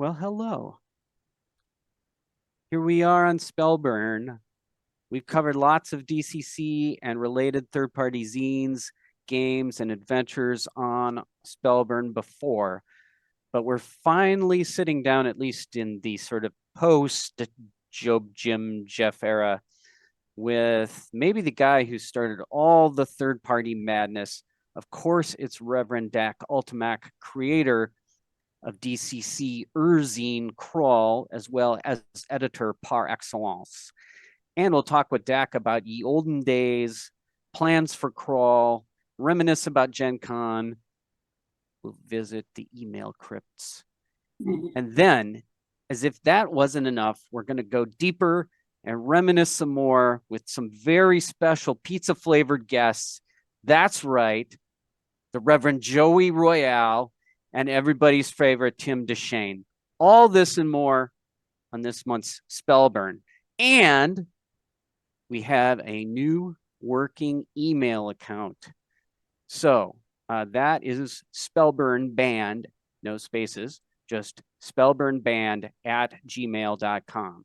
Well, hello. Here we are on Spellburn. We've covered lots of DCC and related third-party zines, games, and adventures on Spellburn before, but we're finally sitting down, at least in the sort of post-Job, Jim, Jeff era, with maybe the guy who started all the third-party madness. Of course, it's Reverend Dak, Ultimac, creator of DCC Zine Crawl, as well as editor par excellence. And we'll talk with Dak about ye olden days, plans for Crawl, reminisce about Gen Con. We'll visit the email crypts. And then, as if that wasn't enough, we're going to go deeper and reminisce some more with some very special pizza-flavored guests. That's right, the Reverend Joey Royale and everybody's favorite Tim Deschene. All this and more on this month's Spellburn. And we have a new working email account. So that is Spellburn Band, no spaces, just spellburnband@gmail.com.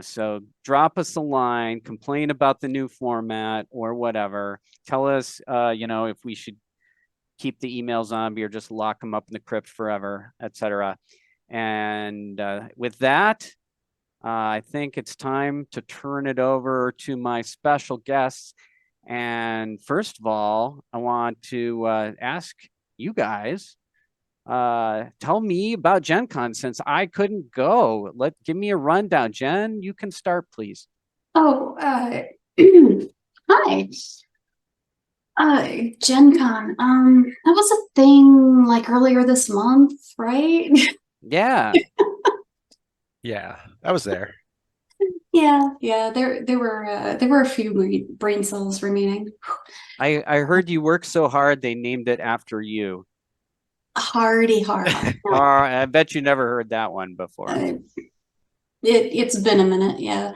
So drop us a line, complain about the new format or whatever. Tell us, if we should keep the email zombie or just lock them up in the crypt forever, etc. And with that, I think it's time to turn it over to my special guests. And first of all, I want to ask you guys, tell me about Gen Con since I couldn't go. Give me a rundown. Jen, you can start, please. Oh, hi. Gen Con. That was a thing like earlier this month, right? Yeah. Yeah, I was there. Yeah. There were a few brain cells remaining. I heard you worked so hard they named it after you. Hardy hard. I bet you never heard that one before. It's been a minute, yeah.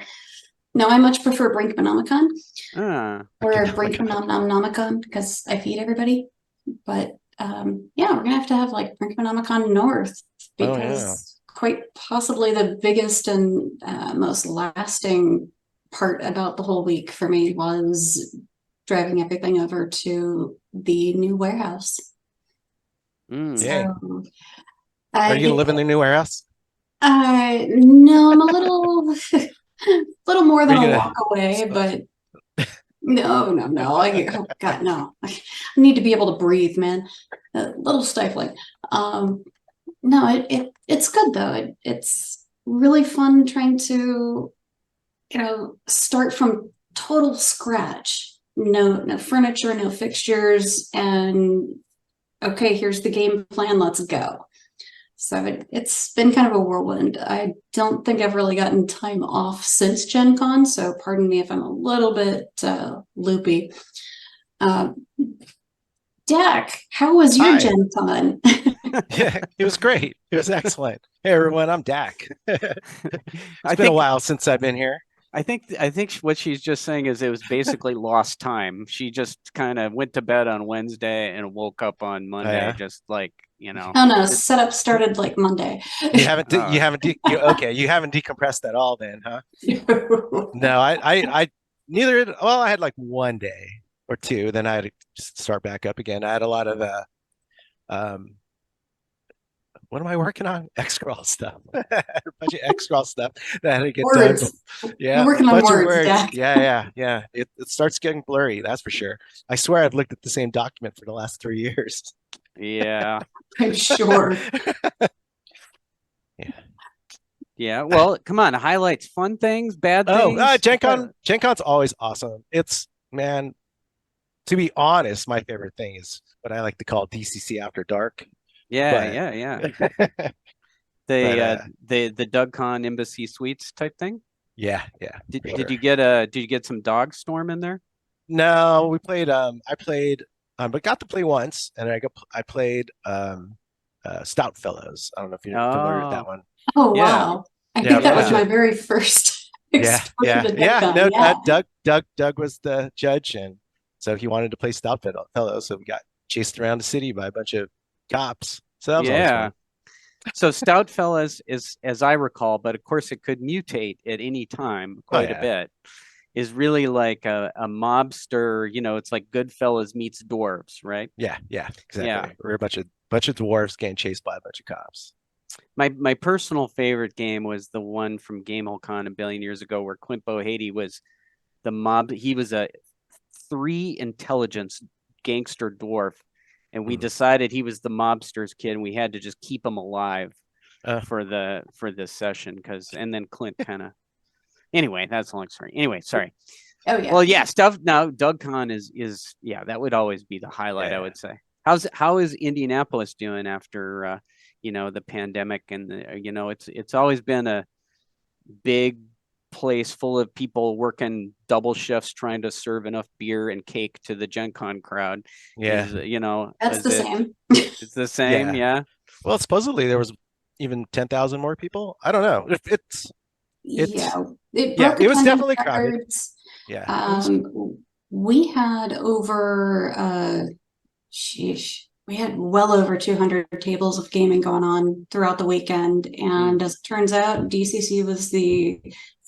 No, I much prefer Brinkmanomicon. Or Brinkmanomicon because I feed everybody. But yeah, we're gonna have to have like Brinkmanomicon North because quite possibly the biggest and most lasting part about the whole week for me was driving everything over to the new warehouse. So, are you gonna live in the new warehouse? No, I'm a little little more than a walk away, but no. Oh God, no. I need to be able to breathe, man. A little stifling. No, it's good though. It's really fun trying to, start from total scratch. No furniture, no fixtures, and okay, here's the game plan. Let's go. So it's been kind of a whirlwind. I don't think I've really gotten time off since Gen Con, so pardon me if I'm a little bit loopy. Dak, how was your Gen Con? Yeah, it was great. It was excellent. Hey everyone, I'm Dak. It's been a while since I've been here. I think what she's just saying is it was basically lost time. She just kind of went to bed on Wednesday and woke up on Monday, just like, Oh no, setup started like Monday. You haven't decompressed at all then, huh? No, I neither. Well, I had like one day or two, then I had to start back up again. I had a lot of what am I working on? X-Crawl stuff. A bunch of X-Crawl stuff that I had to get done. Yeah, you're working on words. Yeah. It starts getting blurry, that's for sure. I swear I've looked at the same document for the last 3 years. Yeah. I'm sure. Yeah. Well, come on. Highlights, fun things, bad things. Gen Con's always awesome. It's, man, to be honest, my favorite thing is what I like to call DCC After Dark. Yeah. The Doug Con Embassy Suites type thing. Yeah. Did you get some Dog Storm in there? No, we played. I played, but got to play once, and I played Stout Fellows. I don't know if you're familiar with that one. Oh wow! I think that was my very first. Yeah. No, Doug was the judge, and so he wanted to play Stout Fellows. So we got chased around the city by a bunch of cops. So that was always fun. So Stout Fellas is, as I recall, but of course it could mutate at any time quite a bit, is really like a mobster, it's like Goodfellas meets dwarves, right? Yeah, exactly. Yeah. We're a bunch of dwarves getting chased by a bunch of cops. My personal favorite game was the one from GameholeCon a billion years ago where Clint Bohady was the mob. He was a 3 intelligence gangster dwarf, and we decided he was the mobster's kid, and we had to just keep him alive for this session and then Clint kind of. Anyway, that's a long story. Anyway, sorry. Oh yeah. Well, yeah, stuff now. DougCon is that would always be the highlight. I would say. How is Indianapolis doing after the pandemic and it's always been a big place full of people working double shifts trying to serve enough beer and cake to the Gen Con crowd. Yeah. That's the same. It's the same. Yeah. Well, supposedly there was even 10,000 more people. I don't know. It was definitely crowded. Yeah. We had over we had well over 200 tables of gaming going on throughout the weekend, and as it turns out, DCC was the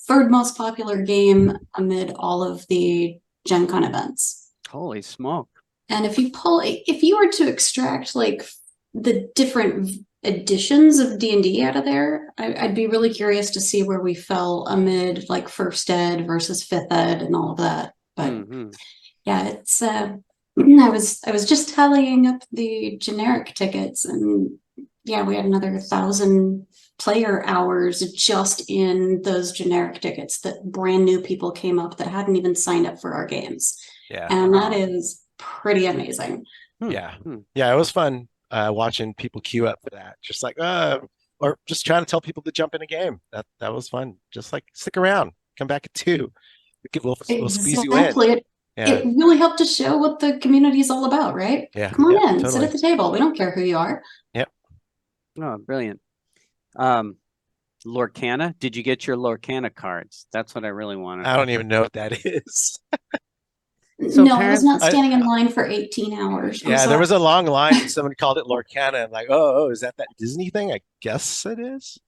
third most popular game amid all of the Gen Con events. Holy smoke. And if you were to extract like the different editions of D&D out of there, I'd be really curious to see where we fell amid like first ed versus fifth ed and all of that. But yeah, it's I was just tallying up the generic tickets, and yeah, we had another 1,000 player hours just in those generic tickets that brand new people came up that hadn't even signed up for our games. Yeah. And that is pretty amazing. Yeah. Yeah, it was fun watching people queue up for that. Just like or just trying to tell people to jump in a game. That was fun. Just like stick around, come back at 2. We'll squeeze you in. It really helped to show what the community is all about, right? Yeah. Come on in, totally. sit at the table. We don't care who you are. Yep. Oh, brilliant. Lorcana, did you get your Lorcana cards? That's what I really wanted. I don't even know what that is. So no, I was not standing in line for 18 hours. Yeah, there was a long line and someone called it Lorcana. And like, oh, is that Disney thing? I guess it is.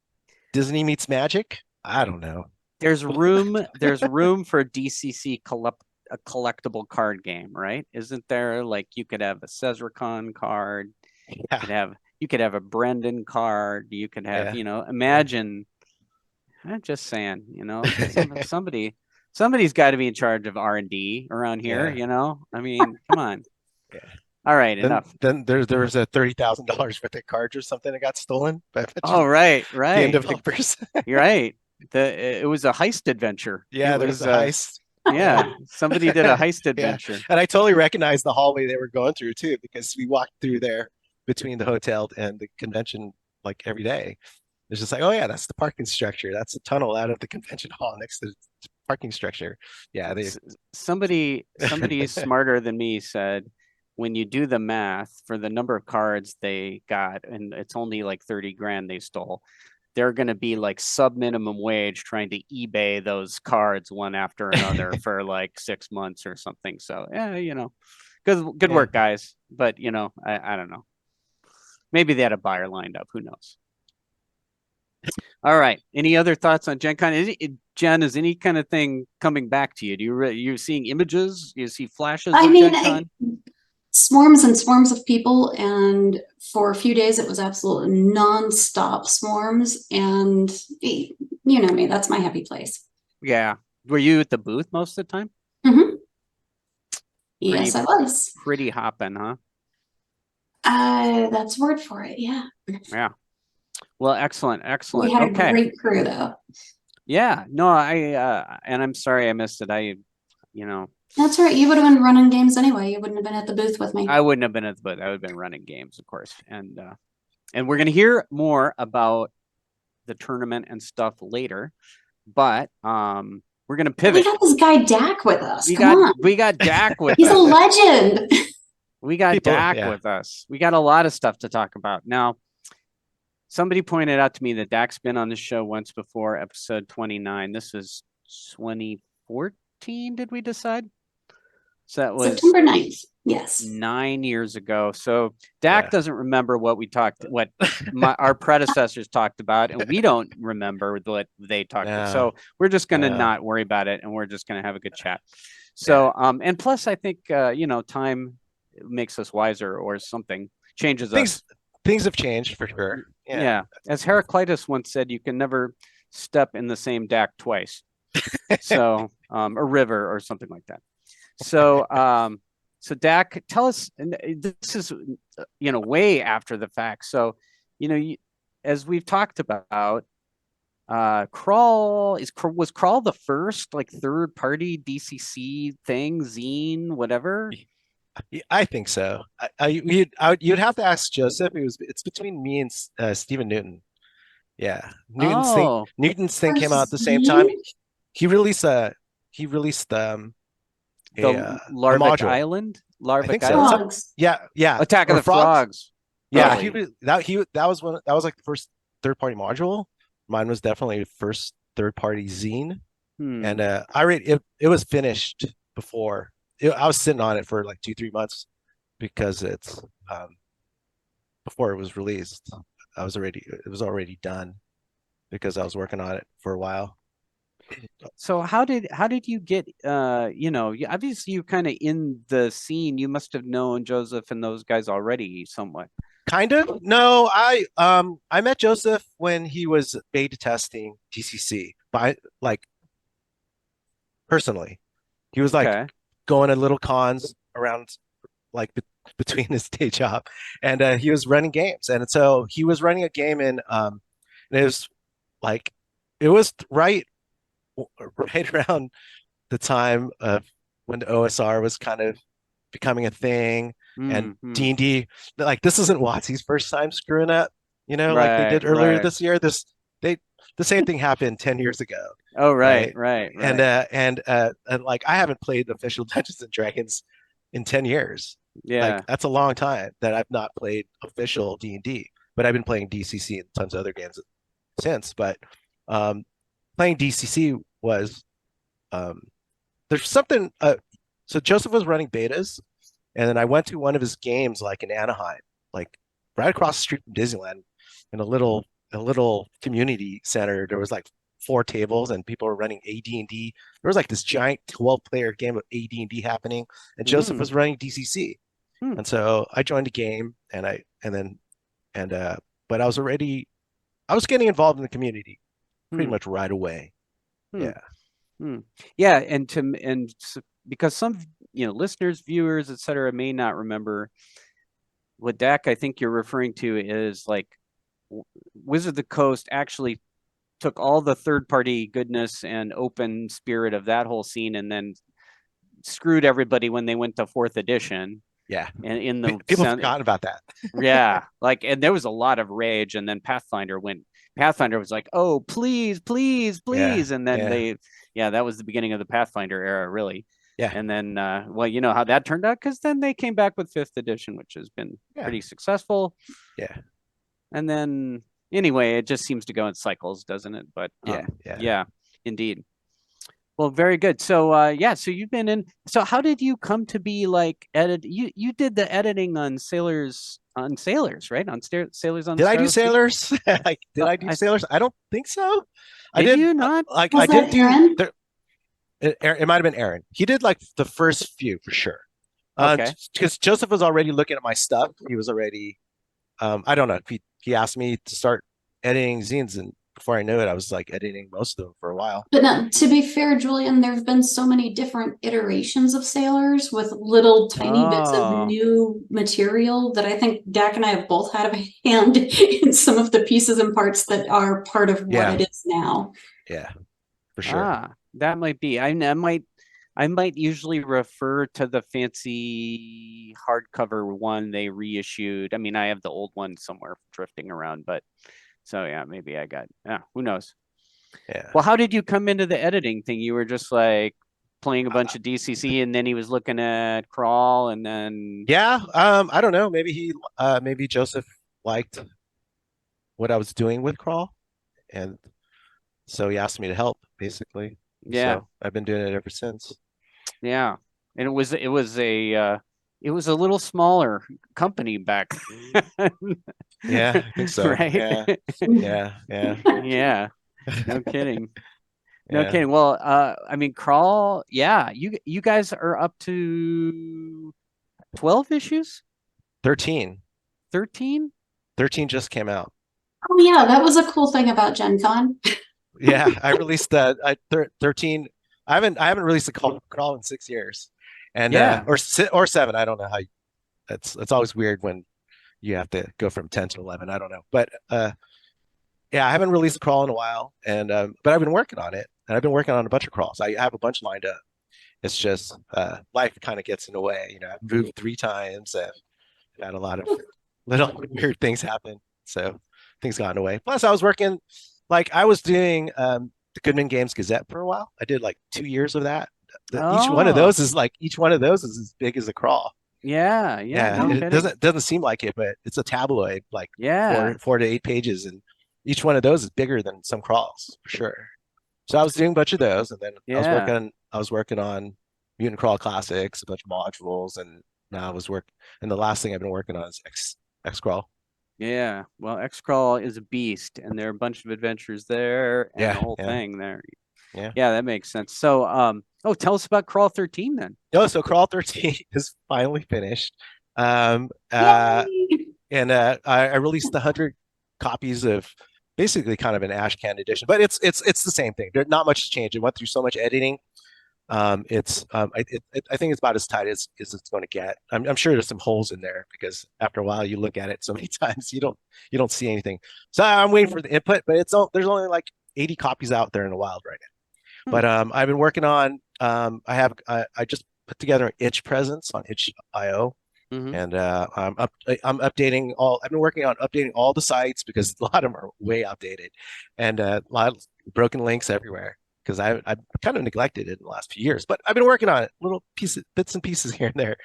Disney meets magic? I don't know. There's room for DCC a collectible card game, right? Isn't there? Like you could have a Cesricon card, you could have a Brendan card, you could have, imagine. I'm just saying, somebody's got to be in charge of R&D around here, I mean, come on. Yeah. All right, enough. Then there was a $30,000 worth of cards or something that got stolen. Oh, right. Game developers. You're right. It was a heist adventure. Yeah, there was a heist. Yeah, somebody did a heist adventure. And I totally recognized the hallway they were going through too, because we walked through there between the hotel and the convention like every day. It's just like, oh yeah, that's the parking structure. That's the tunnel out of the convention hall next to the parking structure. Yeah, somebody smarter than me said, when you do the math for the number of cards they got, and it's only like 30 grand they stole, they're going to be like sub minimum wage trying to eBay those cards one after another for like 6 months or something. So good work, guys. But I don't know. Maybe they had a buyer lined up. Who knows? All right. Any other thoughts on Gen Con? Jen, is any kind of thing coming back to you? You seeing images? You see flashes of Gen Con? Swarms and swarms of people, and for a few days it was absolutely non-stop swarms, and you know me, that's my happy place. Yeah. Were you at the booth most of the time? Yes, I was. Pretty hopping, huh? That's word for it, yeah. Yeah. Well, excellent. We had a great crew though. Yeah. No, and I'm sorry I missed it. That's right. You would have been running games anyway. You wouldn't have been at the booth with me. I wouldn't have been at the booth. I would have been running games, of course. And we're going to hear more about the tournament and stuff later. But we're going to pivot. We got this guy Dak with us. We got Dak with us. He's a legend. We got Dak with us. We got a lot of stuff to talk about. Now, somebody pointed out to me that Dak's been on the show once before, episode 29. This was 2014, did we decide? So that was September 9th. Yes. 9 years ago. So Dak doesn't remember what our predecessors talked about, and we don't remember what they talked about. So we're just going to not worry about it, and we're just going to have a good chat. So, and plus, I think time makes us wiser, or something changes us. Things have changed for sure. Yeah. As Heraclitus once said, you can never step in the same Dak twice. So, a river or something like that. So, so Dak, tell us, and this is, way after the fact. So, as we've talked about, Crawl was Crawl the first like third party DCC thing, zine, whatever? I think so. You'd have to ask Joseph. It's between me and Stephen Newton. Yeah, Newton's thing came out at the same time. He released a Larvic Island. Larvic Island. Yeah. Attack of the Frogs. Yeah, that was like the first third party module. Mine was definitely the first third party zine, and it was finished before. I was sitting on it for like 2-3 months because it's before it was released. It was already done because I was working on it for a while. So how did you get obviously you're kind of in the scene. You must have known Joseph and those guys already somewhat. Kind of. No, I met Joseph when he was beta testing DCC, but personally. He was like going to little cons around like between his day job, and he was running games, and so he was running a game and it was like right around the time of when the OSR was kind of becoming a thing, and D&D, like this isn't WotC's first time screwing up, like they did earlier this year. The same thing happened 10 years ago. Oh, right. And like I haven't played official Dungeons and Dragons in 10 years. Yeah. Like that's a long time that I've not played official D&D, but I've been playing DCC and tons of other games since. But playing DCC was there's something. So Joseph was running betas, and then I went to one of his games like in Anaheim, like right across the street from Disneyland, in a little community center. There was like 4 tables and people were running AD&D. There was like this giant 12-player game of AD&D happening, and Joseph was running DCC. And so I joined the game, but I was getting involved in the community pretty much right away. Yeah. Yeah, and because some listeners, viewers, etc. may not remember what Dak I think you're referring to is like Wizard of the Coast actually took all the third-party goodness and open spirit of that whole scene and then screwed everybody when they went to 4th edition. Yeah. And in the people forgot about that. Yeah. And there was a lot of rage, and then Pathfinder was like, oh, please. Yeah. And then that was the beginning of the Pathfinder era, really. Yeah. And then, you know how that turned out, because then they came back with 5th edition, which has been pretty successful. Yeah. And then, anyway, it just seems to go in cycles, doesn't it? But yeah, indeed. Well, very good. So, so you've been in. So, how did you come to be like edit? You did the editing on Sailors, right? On Sailors on. Did I do Sailors? Did I do Sailors? I don't think so. Did you not? I did do. It might have been Aaron. He did like the first few for sure. Okay. Because Joseph was already looking at my stuff. He was already. I don't know. He asked me to start editing zines, and before I knew it, I was like editing most of them for a while. But now, to be fair, Julian, there have been so many different iterations of Sailors with little tiny bits of new material that I think Dak and I have both had a hand in some of the pieces and parts that are part of what it is now. Yeah, for sure. That might be. I might usually refer to the fancy hardcover one they reissued. I mean, I have the old one somewhere drifting around, but so yeah, maybe I got, who knows? Yeah. Well, how did you come into the editing thing? You were just like playing a bunch of DCC, and then he was looking at Crawl, and then I don't know. Maybe Joseph liked what I was doing with Crawl, and so he asked me to help, basically. Yeah. So I've been doing it ever since. Yeah. And it was a little smaller company back then. Yeah, I think so. Right? Yeah. Yeah. No kidding. No Yeah. kidding. Well, I mean, Crawl, yeah, you guys are up to 12 issues? 13. 13? 13 just came out. Oh yeah, that was a cool thing about Gen Con. Yeah, I released 13. I haven't released a crawl in 6 years. And Yeah. or seven. I don't know how it's always weird when you have to go from 10 to 11. I don't know. But yeah, I haven't released a crawl in a while, and but I've been working on it, and I've been working on a bunch of crawls. I have a bunch lined up. It's just life kind of gets in the way. I've moved 3 times. I've had a lot of little weird things happen, so things got in the way. Plus, I was working, like I was doing the Goodman Games Gazette for a while. I did like 2 years of that. Each one of Oh, those is as big as a crawl. yeah. Yeah, No it kidding. doesn't seem like it, but it's a tabloid, like Yeah. 4 to 8 pages, and each one of those is bigger than some crawls for sure. So I was doing a bunch of those, and then Yeah. I was working on Mutant Crawl Classics, a bunch of modules, and now and the last thing I've been working on is X Crawl. Yeah. Well, X-Crawl is a beast, and there are a bunch of adventures there and the Yeah, whole yeah, thing there. yeah. Yeah, that makes sense. So, tell us about Crawl 13 then. No, so Crawl 13 is finally finished. Um, uh, Yay! and I released 100 copies of basically kind of an ash can edition, but it's the same thing. There's not much has changed. It went through so much editing. I think it's about as tight as it's going to get. I'm sure there's some holes in there because after a while you look at it so many times you don't see anything. So I'm waiting for the input, but there's only like 80 copies out there in the wild right now. Hmm. But I've been working on I just put together an itch presence on itch.io, Mm-hmm. and I'm updating all. I've been working on updating all the sites because a lot of them are way outdated, and a lot of broken links everywhere because I've kind of neglected it in the last few years. But I've been working on it, little pieces, bits and pieces here and there.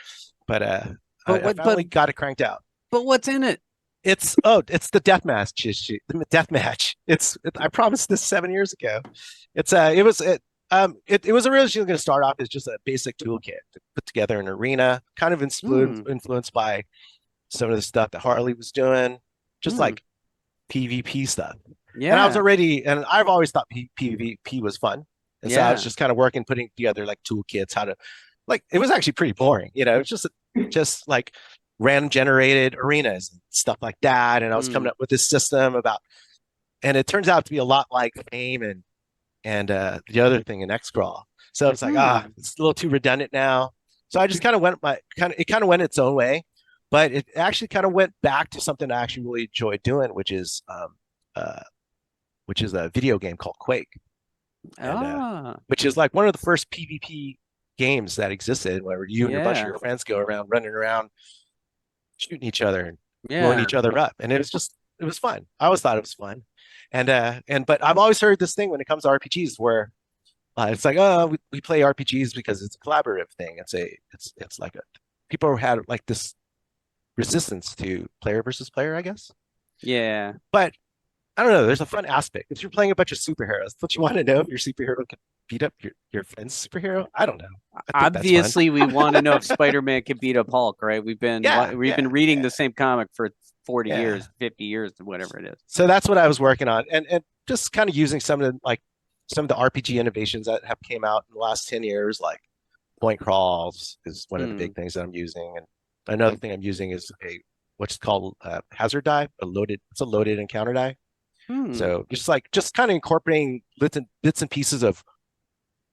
But I finally got it cranked out. But what's in it? It's the death match. The death match. I promised this 7 years ago. It was originally going to start off as just a basic toolkit to put together an arena, kind of influenced by some of the stuff that Harley was doing, just like PvP stuff. Yeah. And I've always thought PvP was fun. And so I was just kind of putting together like toolkits, how to, like, it was actually pretty boring. It's just like random generated arenas and stuff like that. And I was coming up with this system and it turns out to be a lot like Fame and the other thing in Xcrawl. So it's like, it's a little too redundant now. So I just kind of went its own way, but it actually kind of went back to something I actually really enjoy doing, which is a video game called Quake, which is like one of the first PvP games that existed, where you and a bunch of your friends go around running around, shooting each other and blowing each other up, and it was fun. I always thought it was fun, but I've always heard this thing when it comes to RPGs where it's like, oh, we play RPGs because it's a collaborative thing. It's like people had like this resistance to player versus player, I guess. Yeah. But I don't know. There's a fun aspect. If you're playing a bunch of superheroes, don't you want to know if your superhero can beat up your friend's superhero? I don't know. Obviously, we want to know if Spider-Man can beat up Hulk, right? We've been reading the same comic for 40 years, 50 years, whatever it is. So that's what I was working on, and just kind of using some of the RPG innovations that have came out in the last 10 years, like point crawls is one of the big things that I'm using, and another thing I'm using is what's called hazard die, it's a loaded encounter die. So just kind of incorporating bits and pieces of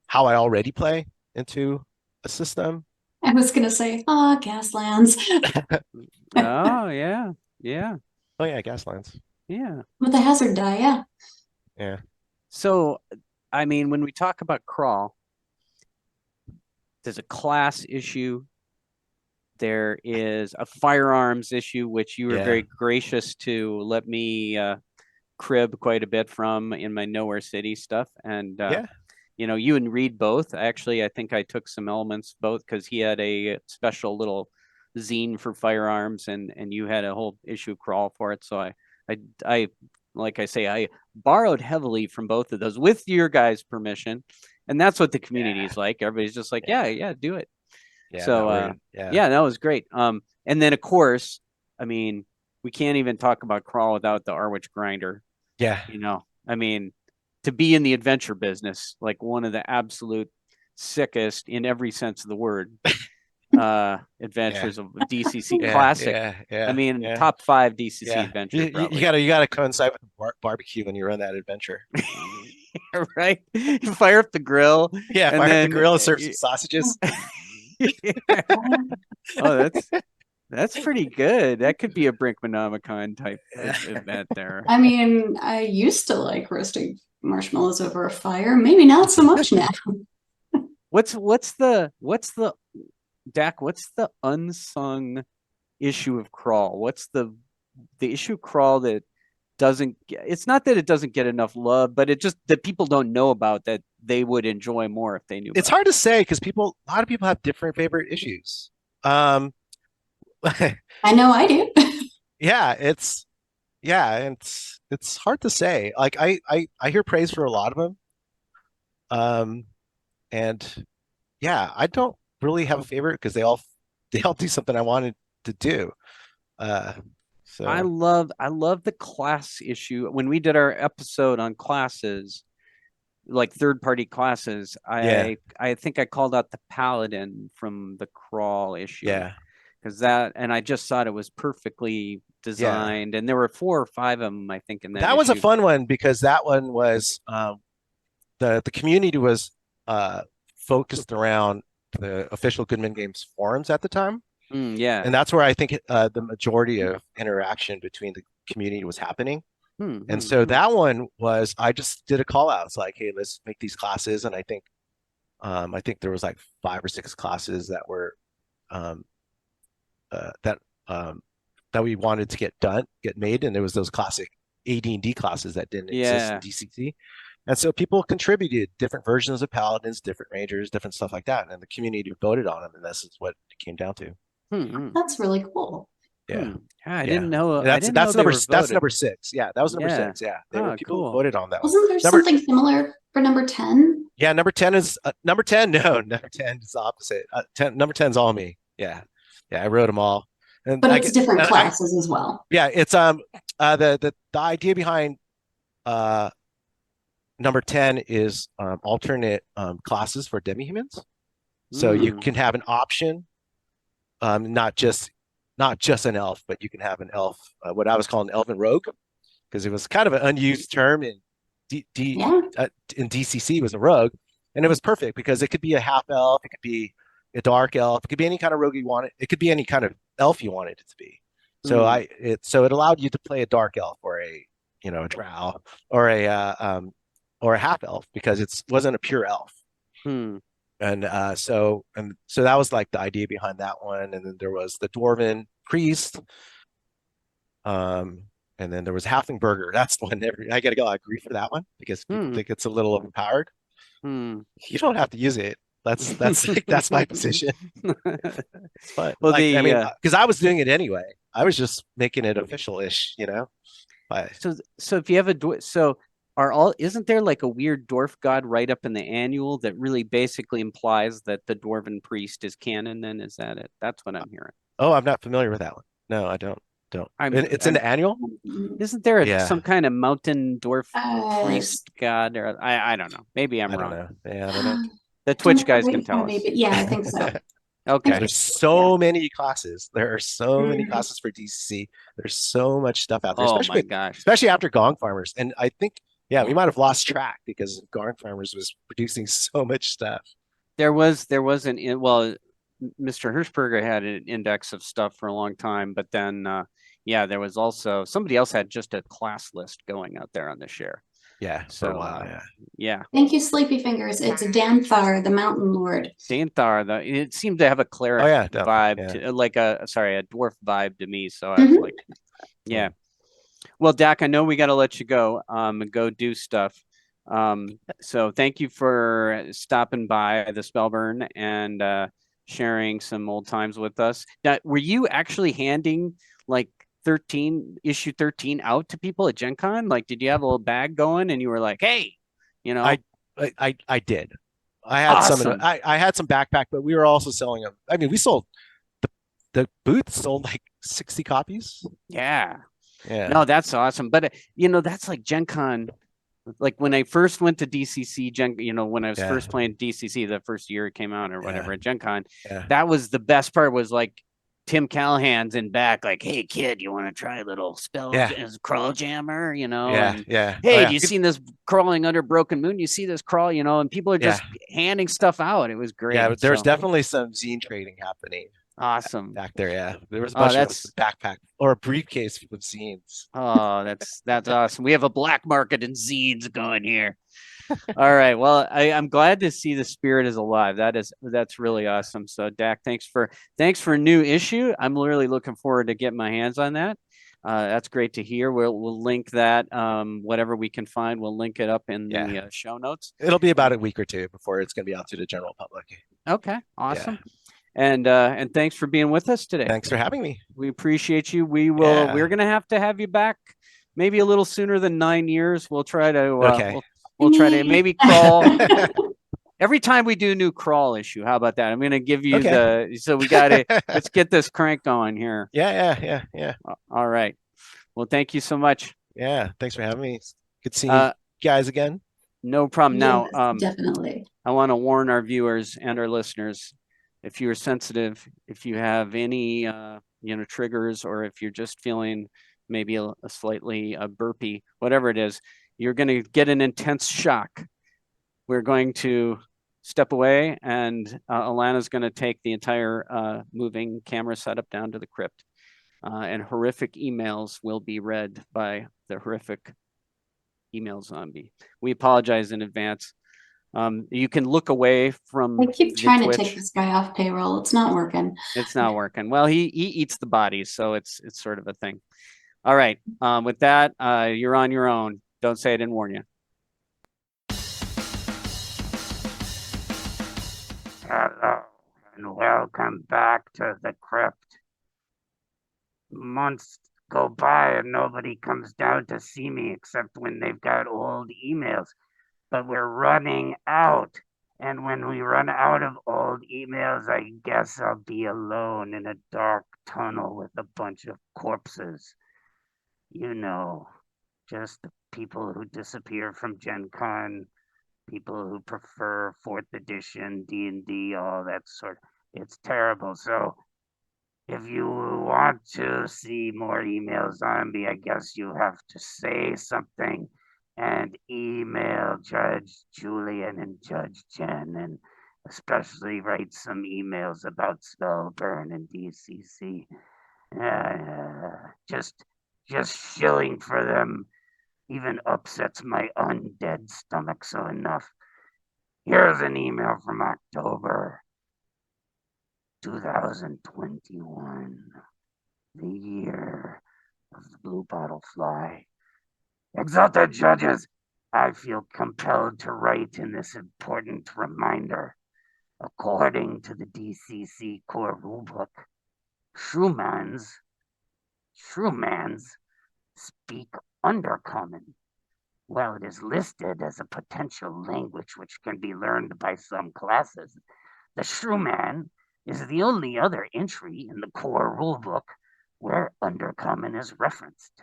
how I already play into a system. I was gonna say, Gaslands. Oh yeah. Yeah. Oh yeah, Gaslands. Yeah. With the hazard die, yeah. Yeah. So, I mean, when we talk about Crawl, there's a class issue. There is a firearms issue, which you were very gracious to let me crib quite a bit from in my Nowhere City stuff. And you and Reed both. Actually, I think I took some elements both because he had a special little zine for firearms, and you had a whole issue Crawl for it. So I like I say, I borrowed heavily from both of those with your guys' permission, and that's what the community is like. Everybody's just like, yeah, do it. Yeah, So yeah, that was great. And then of course, I mean, we can't even talk about Crawl without the Arwich Grinder. yeah. You know, I mean, to be in the adventure business, like one of the absolute sickest in every sense of the word, adventures of DCC classic. I mean, top 5 DCC adventure. You gotta coincide with the barbecue when you run that adventure. Right? You fire up the grill. Yeah, and fire then, up the grill and serve some sausages. Oh, that's pretty good. That could be a Brinkmanomicon type event there. I mean, I used to like roasting marshmallows over a fire. Maybe not so much now. What's the Dak? What's the unsung issue of Crawl? What's the issue of Crawl that doesn't get, it's not that it doesn't get enough love, but it just that people don't know about that they would enjoy more if they knew. It's hard to say because a lot of people have different favorite issues. I know I do. It's hard to say. Like I hear praise for a lot of them. And yeah, I don't really have a favorite because they all do something I wanted to do. So I love the class issue. When we did our episode on classes, like third-party classes, I think I called out the Paladin from the Crawl issue. Yeah. Because and I just thought it was perfectly designed, and there were 4 or 5 of them, I think, in that. That was a fun one because that one was the community was focused around the official Goodman Games forums at the time. Yeah, and that's where I think the majority of interaction between the community was happening. And so that one was, I just did a call out. It's like, hey, let's make these classes. And I think there was like 5 or 6 classes that were that we wanted to get made, and there was those classic AD&D classes that didn't exist in DCC. And so people contributed different versions of Paladins, different Rangers, different stuff like that, and the community voted on them, and this is what it came down to. That's really cool. Yeah, I didn't know. That's number 6. Yeah, that was number 6. Yeah, people voted on that. Wasn't there something similar for number 10? Yeah, number 10 is number 10. No, number 10 is the opposite. Number 10 is all me. Yeah, I wrote them all. And but it's different classes as well. Yeah, it's the idea behind number 10 is alternate classes for demi-humans. So you can have an option, not just an elf, but you can have an elf, what I was calling an elven rogue, because it was kind of an unused term in in DCC was a rogue, and it was perfect because it could be a half elf, it could be a dark elf, it could be any kind of rogue you wanted, it could be any kind of elf you wanted it to be. So it allowed you to play a dark elf or a a drow or a half elf because it wasn't a pure elf. And so that was like the idea behind that one. And then there was the dwarven priest, and then there was halfling burger. That's the one. I gotta go. I agree for that one because people think it's a little overpowered. You don't have to use it. That's my position. But I mean, because I was doing it anyway. I was just making it official-ish, But so if you have isn't there like a weird dwarf god right up in the annual that really basically implies that the dwarven priest is canon? Then is that it? That's what I'm hearing. Oh, I'm not familiar with that one. No, I don't. It's in the annual. Isn't there some kind of mountain dwarf priest god? Or I don't know. Maybe I'm wrong. Don't know. Yeah, I don't know. The Twitch guys can tell us. But yeah, I think so. Okay. There's so many classes. There are so many classes for DCC. There's so much stuff out there. My gosh. Especially after Gong Farmers. And I think, we might have lost track because Gong Farmers was producing so much stuff. There was Mr. Hirschberger had an index of stuff for a long time, but then there was also somebody else had just a class list going out there on the share. Yeah, so, for a while, yeah. Thank you, Sleepy Fingers. It's Danthar, the Mountain Lord. Danthar, it seemed to have a cleric vibe, to, like a dwarf vibe to me. So I was like, yeah. Well, Dak, I know we got to let you go, and go do stuff. So thank you for stopping by the Spellburn and sharing some old times with us. Now, were you actually handing like issue 13 out to people at Gen Con? Like, did you have a little bag going and you were like, hey, I did. I had some of Awesome. them. I had some backpack, but we were also selling them. I mean, we sold the booth sold like 60 copies. Yeah. Yeah. No, that's awesome. But that's like Gen Con. Like when I first went to DCC, when I was Yeah. first playing DCC, the first year it came out or whatever at Gen Con, Yeah. that was the best part. Was like Tim Callahan's in back, like, "Hey kid, you want to try a little crawl jammer?" Yeah. And Yeah. Oh, hey, yeah. do you seen this crawling under Broken Moon? You see this crawl, and people are just handing stuff out. It was great. Yeah, but there's So definitely some zine trading happening awesome. back there. Yeah, there was a bunch of backpack or a briefcase full of zines. Oh, that's awesome. We have a black market in zines going here. All right. Well, I'm glad to see the spirit is alive. That's really awesome. So Dak, thanks for a new issue. I'm really looking forward to getting my hands on that. That's great to hear. We'll link that. Whatever we can find, we'll link it up in the show notes. It'll be about a week or two before it's going to be out to the general public. Okay. Awesome. Yeah. And thanks for being with us today. Thanks for having me. We appreciate you. We're going to have you back maybe a little sooner than 9 years. We'll try to, we'll try to maybe crawl. Every time we do a new crawl issue, how about that? I'm going to give you so we got to, let's get this crank going here. Yeah. All right. Well, thank you so much. Yeah. Thanks for having me. Good seeing you guys again. No problem. Yes, Now, definitely. I want to warn our viewers and our listeners, if you are sensitive, if you have any, triggers, or if you're just feeling maybe a slightly burpy, whatever it is, you're going to get an intense shock. We're going to step away, and Alana's going to take the entire moving camera setup down to the crypt. And horrific emails will be read by the horrific email zombie. We apologize in advance. You can look away from. I keep trying Twitch. To take this guy off payroll. It's not working. It's not working. Well, he eats the bodies, so it's sort of a thing. All right. With that, you're on your own. Don't say I didn't warn you. Hello, and welcome back to the crypt. Months go by and nobody comes down to see me except when they've got old emails. But we're running out. And when we run out of old emails, I guess I'll be alone in a dark tunnel with a bunch of corpses. Just the people who disappear from Gen Con, people who prefer 4th edition, D&D, all that sort. It's terrible. So if you want to see more email zombie, I guess you have to say something and email Judge Julian and Judge Jen, and especially write some emails about Spellburn and DCC. Just shilling for them even upsets my undead stomach, so enough. Here's an email from October 2021, the year of the blue bottle fly. Exalted judges, I feel compelled to write in this important reminder. According to the DCC core rulebook, Shrewmans speak Undercommon. Well, it is listed as a potential language which can be learned by some classes. The Shrewman is the only other entry in the core rulebook where Undercommon is referenced.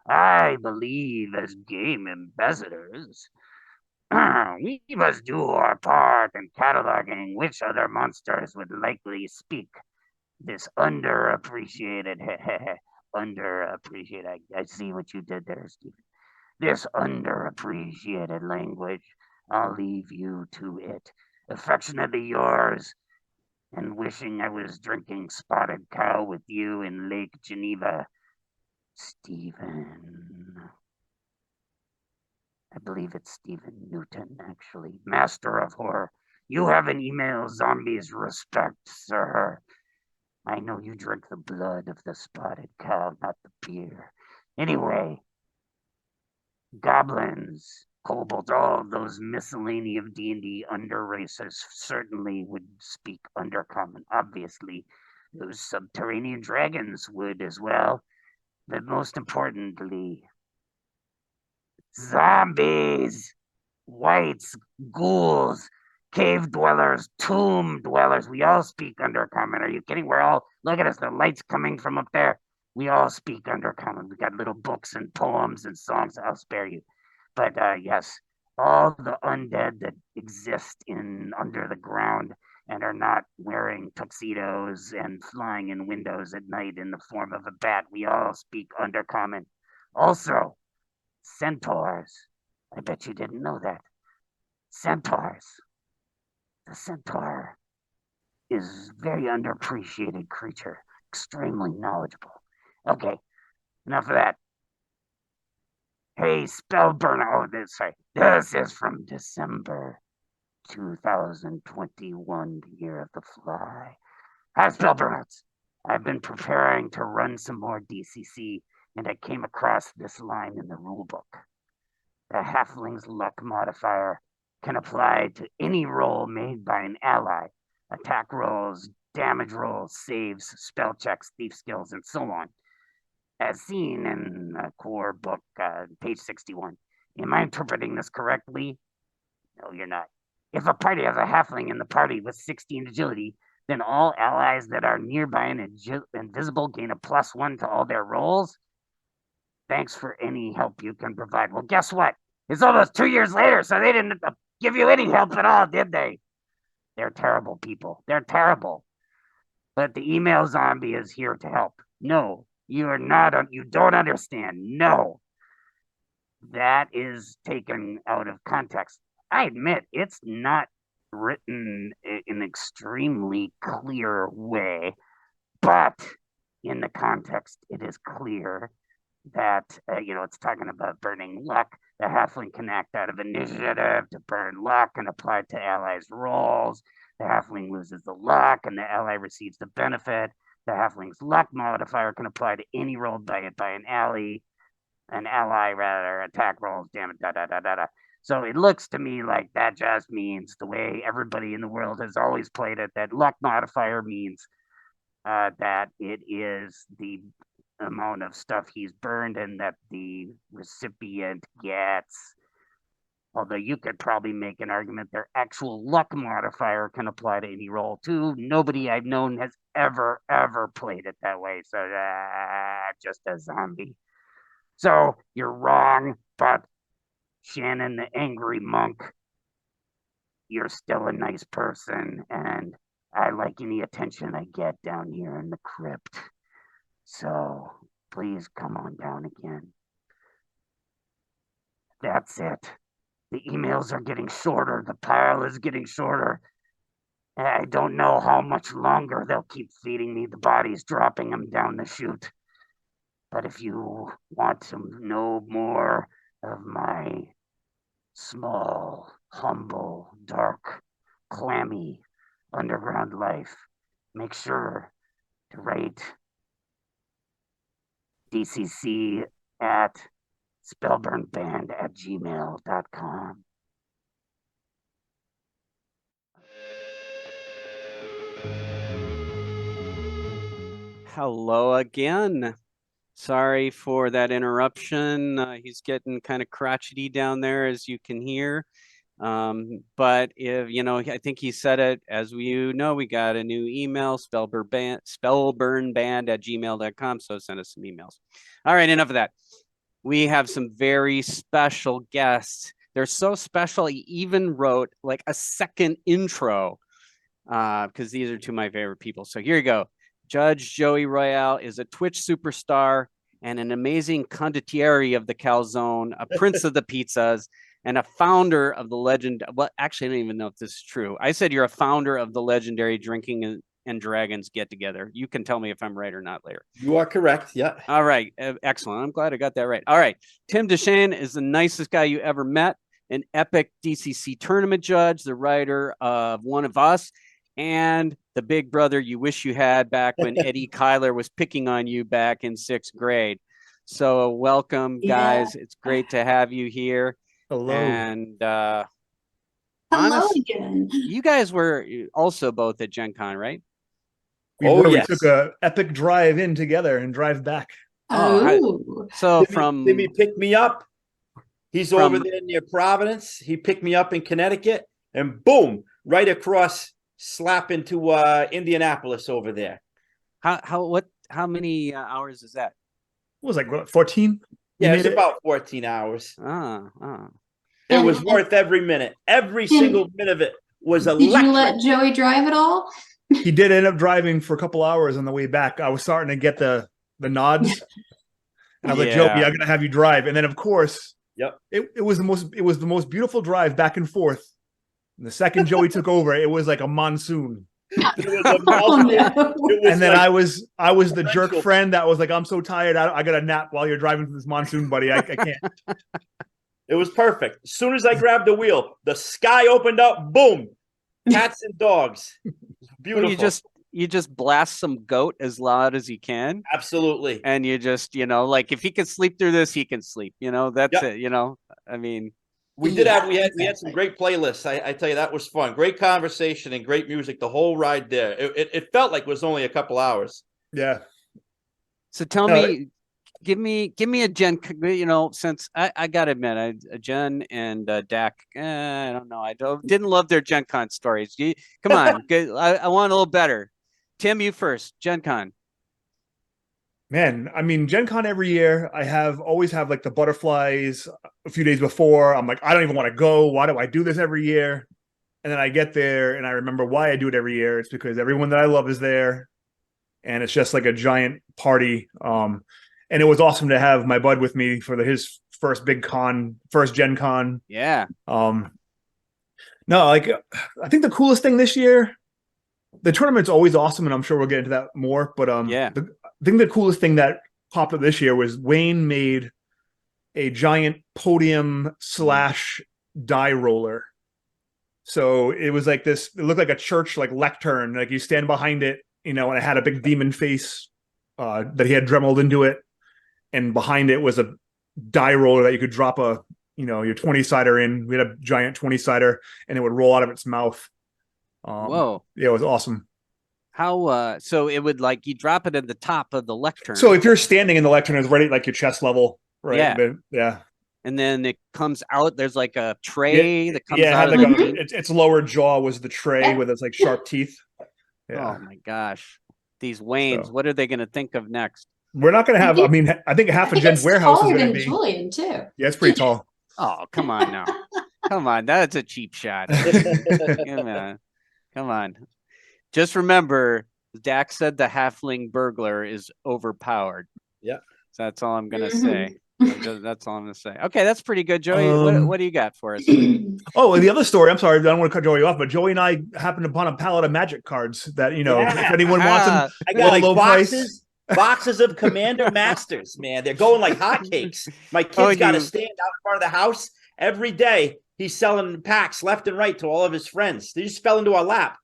I believe as game ambassadors, we must do our part in cataloging which other monsters would likely speak this underappreciated, I see what you did there, Stephen. This underappreciated language. I'll leave you to it. Affectionately yours, and wishing I was drinking spotted cow with you in Lake Geneva, Stephen. I believe it's Stephen Newton, actually. Master of Horror. You have an email zombies respect, sir. I know you drink the blood of the spotted cow, not the beer. Anyway, goblins, kobolds, all of those miscellany of D&D under races certainly would speak Undercommon. Obviously, those subterranean dragons would as well. But most importantly, zombies, whites, ghouls, cave dwellers, tomb dwellers. We all speak Undercommon. Are you kidding? We're all, look at us, the light's coming from up there. We all speak Undercommon. We got little books and poems and songs. I'll spare you. But yes, all the undead that exist in under the ground and are not wearing tuxedos and flying in windows at night in the form of a bat, we all speak Undercommon. Also, centaurs. I bet you didn't know that. Centaurs. The centaur is a very underappreciated creature, extremely knowledgeable. Okay, enough of that. Hey, Spellburn. Oh, this is from December 2021, the year of the fly. Hi, Spellburners. I've been preparing to run some more DCC, and I came across this line in the rulebook. The Halfling's luck modifier can apply to any roll made by an ally. Attack rolls, damage rolls, saves, spell checks, thief skills, and so on. As seen in the core book, page 61. Am I interpreting this correctly? No, you're not. If a party has a halfling in the party with 16 agility, then all allies that are nearby and invisible gain a +1 to all their rolls. Thanks for any help you can provide. Well, guess what? It's almost 2 years later, so they didn't give you any help at all, did they? They're terrible people. They're terrible. But the email zombie is here to help. No, you are not. You don't understand. No. That is taken out of context. I admit it's not written in an extremely clear way, but in the context, it is clear that, it's talking about burning luck. The halfling can act out of initiative to burn luck and apply to allies' rolls. The halfling loses the luck and the ally receives the benefit. The halfling's luck modifier can apply to any roll by an ally, attack rolls, damage, da. So it looks to me like that just means the way everybody in the world has always played it, that luck modifier means that it is the amount of stuff he's burned and that the recipient gets. Although you could probably make an argument their actual luck modifier can apply to any roll too. Nobody I've known has ever played it that way. So just a zombie. So you're wrong, but Shannon the angry monk, you're still a nice person, and I like any attention I get down here in the crypt. So please come on down again. That's it. The emails are getting shorter. The pile is getting shorter. I don't know how much longer they'll keep feeding me the bodies, dropping them down the chute. But if you want to know more of my small, humble, dark, clammy underground life, make sure to write DCC at spellburnband@gmail.com. Hello again. Sorry for that interruption. He's getting kind of crotchety down there, as you can hear. But if I think he said it, as we we got a new email, spellburnband@gmail.com. So send us some emails. All right, enough of that. We have some very special guests. They're so special, he even wrote like a second intro because these are two of my favorite people. So here you go. Judge Joey Royale is a Twitch superstar and an amazing condottiere of the calzone, a prince of the pizzas, and a founder of the legend. Well, actually, I don't even know if this is true. I said you're a founder of the legendary Drinking and Dragons get together. You can tell me if I'm right or not later. You are correct. Yeah. All right. Excellent. I'm glad I got that right. All right. Tim Deschene is the nicest guy you ever met, an epic DCC tournament judge, the writer of One of Us, and the big brother you wish you had back when Eddie Kyler was picking on you back in 6th grade. So welcome, guys. It's great to have you here. Hello. And Hello again. you guys were also both at Gen Con, right? We took a epic drive in together and drive back. So Timmy picked me up. He's over there near Providence. He picked me up in Connecticut, and boom, right across, slap into Indianapolis over there. How many hours is that? What was it, like what, 14? Yeah, You it's made it? about 14 hours. Ah. It was And- worth every minute. Every single minute of it was Did you let electric. Joey drive at all? He did end up driving for a couple hours on the way back. I was starting to get the nods, and I was like, Yeah. Joey, I'm gonna have you drive. And then, of course, Yep. it was the most beautiful drive back and forth. And the second Joey took over, it was like a monsoon. It was a Oh, monster. no. It was And then like, I was the jerk torrential. friend that was like, I'm so tired, I got a nap while you're driving through this monsoon, buddy. I can't. it was perfect. As soon as I grabbed the wheel, the sky opened up. Boom, cats and dogs. Beautiful. Well, you just blast some goat as loud as you can, Absolutely. and you just like if he can sleep through this, he can sleep. That's Yep. it. I mean, We had some great playlists. I tell you, that was fun. Great conversation and great music the whole ride there. It felt like it was only a couple hours. Yeah. so tell No, me, give me a Gen. Since I gotta admit, a Gen and Dak. I don't know. Didn't love their Gen Con stories. Come on, I want a little better. Tim, you first. Gen Con. Man, I mean, Gen Con every year, always have like the butterflies a few days before. I'm like, I don't even want to go. Why do I do this every year? And then I get there and I remember why I do it every year. It's because everyone that I love is there. And it's just like a giant party. And it was awesome to have my bud with me for his first Gen Con. Yeah. No, like I think the coolest thing this year, the tournament's always awesome, and I'm sure we'll get into that more. But Yeah. I think the coolest thing that popped up this year was Wayne made a giant podium / die roller. So it was like this. It looked like a church, like lectern. Like you stand behind it, and it had a big demon face that he had dremeled into it, and behind it was a die roller that you could drop your 20-sider in. We had a giant 20-sider, and it would roll out of its mouth. Whoa. Yeah, it was awesome. How so it would you drop it at the top of the lectern. So if you're standing in the lectern, it's right at like your chest level, right? Yeah. Yeah. And then it comes out, there's like a tray that comes Yeah, it out had of like the its lower jaw was the tray Yeah. with its like sharp teeth. Yeah. Oh my gosh. These Waynes, So. what are they gonna think of next? We're not gonna have. I think half of Jen's it's warehouse is taller gonna than be. Julian too. Yeah, it's pretty tall. Oh, come on now. Come on, that's a cheap shot. Come on. Just remember, Dak said the halfling burglar is overpowered. Yeah. So that's all I'm gonna Mhm. say. That's all I'm gonna say. Okay, that's pretty good, Joey. What do you got for us? Oh, and the other story. I'm sorry, I don't want to cut Joey off, but Joey and I happened upon a pallet of magic cards that if anyone wants them, I got like low boxes of Commander Masters, man. They're going like hotcakes. My kid's got to stand out in front of the house every day. He's selling packs left and right to all of his friends. They just fell into our lap.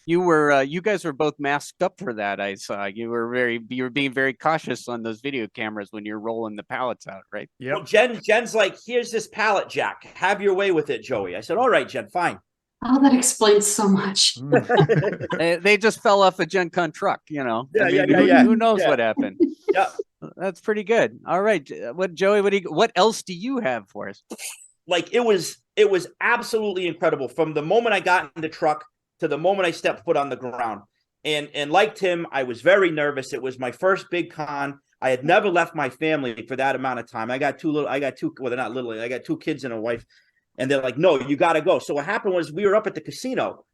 You guys were both masked up for that. I saw you were being very cautious on those video cameras when you're rolling the pallets out, right? Yep. Well, Jen's like, here's this pallet jack. Have your way with it, Joey. I said, all right, Jen, fine. Oh, that explains so much. They just fell off a Gen Con truck, Yeah, Who knows what happened? Yeah. That's pretty good. All right. Joey, what else do you have for us? Like it was absolutely incredible from the moment I got in the truck to the moment I stepped foot on the ground. And like Tim, I was very nervous. It was my first big con. I had never left my family for that amount of time. I got two, well, they're not little. I got 2 kids and a wife. And they're like, no, you got to go. So what happened was we were up at the casino.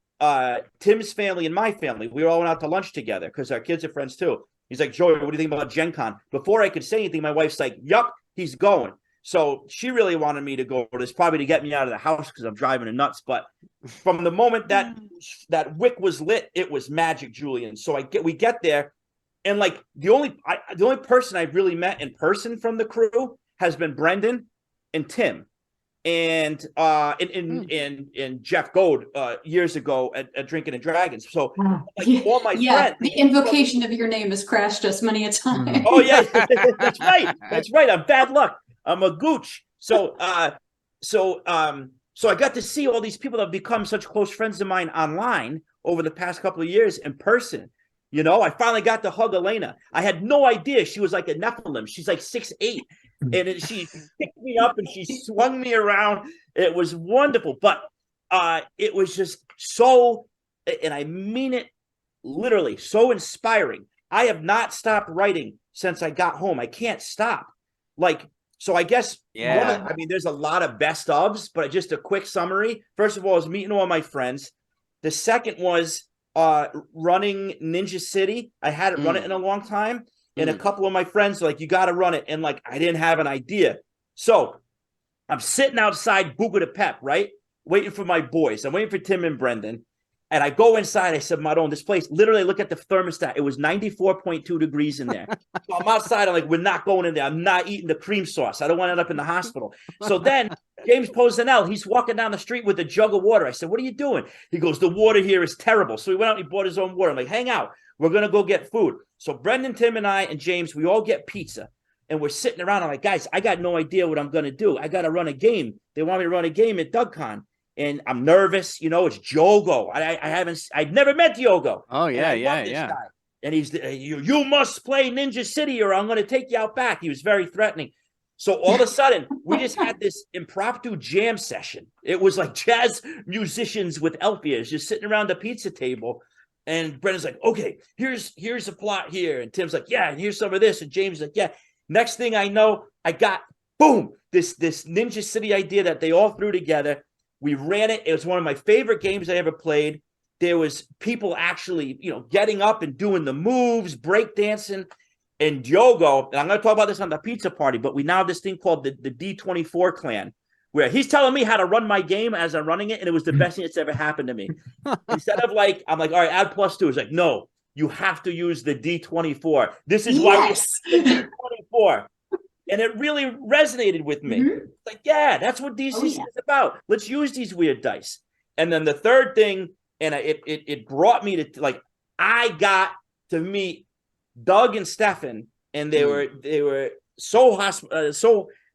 Tim's family and my family, we all went out to lunch together because our kids are friends too. He's like, Joey, what do you think about Gen Con? Before I could say anything, my wife's like, yup, he's going. So she really wanted me to go. It's probably to get me out of the house because I'm driving her nuts. But from the moment that wick was lit, it was magic, Julian. So we get there, and like the only person I've really met in person from the crew has been Brendan and Tim, and Jeff Gold years ago at Drinking and Dragons. So like all my friends, the invocation of your name has crashed us many a time. Oh yeah, that's right. That's right. I'm bad luck. I'm a gooch. So I got to see all these people that have become such close friends of mine online over the past couple of years in person. I finally got to hug Elena. I had no idea she was like a Nephilim. She's like 6'8", and she picked me up and she swung me around. It was wonderful. But it was just so, and I mean it literally, so inspiring. I have not stopped writing since I got home. I can't stop. Like, so I guess, I mean, there's a lot of best ofs, but just a quick summary. First of all, I was meeting all my friends. The second was running Ninja City. I hadn't run it in a long time. And a couple of my friends were like, you got to run it. And like, I didn't have an idea. So I'm sitting outside Buca de Pep, right? Waiting for my boys. I'm waiting for Tim and Brendan. And I go inside. I said, Madon, this place, literally look at the thermostat. It was 94.2 degrees in there. So I'm outside. I'm like, we're not going in there. I'm not eating the cream sauce. I don't want to end up in the hospital. So then James Posenel, he's walking down the street with a jug of water. I said, what are you doing? He goes, the water here is terrible. So he went out and he bought his own water. I'm like, hang out. We're going to go get food. So Brendan, Tim, and I, and James, we all get pizza. And we're sitting around. I'm like, guys, I got no idea what I'm going to do. I got to run a game. They want me to run a game at DougCon. And I'm nervous, you know, it's Jogo. I've never met Diogo. Oh, yeah. Guy. And he's, you must play Ninja City or I'm going to take you out back. He was very threatening. So all of a sudden, we just had this impromptu jam session. It was like jazz musicians with elf ears just sitting around the pizza table. And Brendan's like, okay, here's a plot here. And Tim's like, yeah, and here's some of this. And James is like, yeah. Next thing I know, I got, boom, this Ninja City idea that they all threw together. We ran it. It was one of my favorite games I ever played. There was people actually, you know, getting up and doing the moves, breakdancing. And Diogo, and I'm going to talk about this on the pizza party, but we now have this thing called the D24 clan, where he's telling me how to run my game as I'm running it, and it was the best thing that's ever happened to me. Instead of like, I'm like, all right, add +2. It's like, no, you have to use the D24. This is why we use the D24. And it really resonated with me. Like, yeah, that's what DCC is about. Let's use these weird dice. And then the third thing, and it brought me to, like, I got to meet Doug and Stefan, and they were so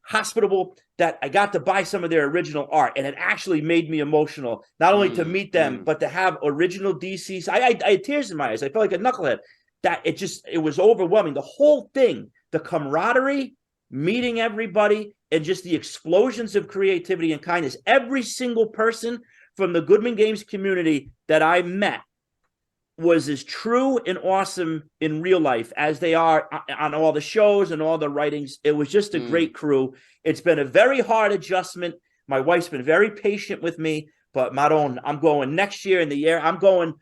hospitable that I got to buy some of their original art, and it actually made me emotional. Not only to meet them, but to have original DCs. I had tears in my eyes. I felt like a knucklehead. That it was overwhelming. The whole thing, the camaraderie, meeting everybody, and just the explosions of creativity and kindness. Every single person from the Goodman Games community that I met was as true and awesome in real life as they are on all the shows and all the writings. It was just a great crew. It's been a very hard adjustment. My wife's been very patient with me, but Maron, I'm going next year in the year. I'm going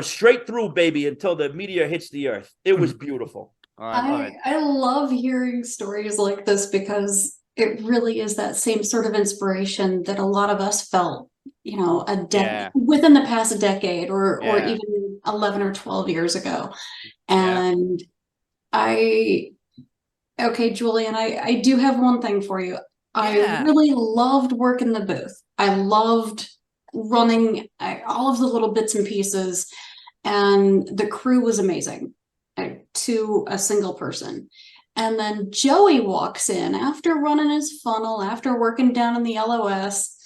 straight through, baby, until the meteor hits the earth. It was beautiful. Oh, I love it. I love hearing stories like this because it really is that same sort of inspiration that a lot of us felt, you know, within the past decade or even 11 or 12 years ago. And Julian, I do have one thing for you. I really loved working the booth. I loved running all of the little bits and pieces, and the crew was amazing to a single person. And then Joey walks in after running his funnel, after working down in the LOS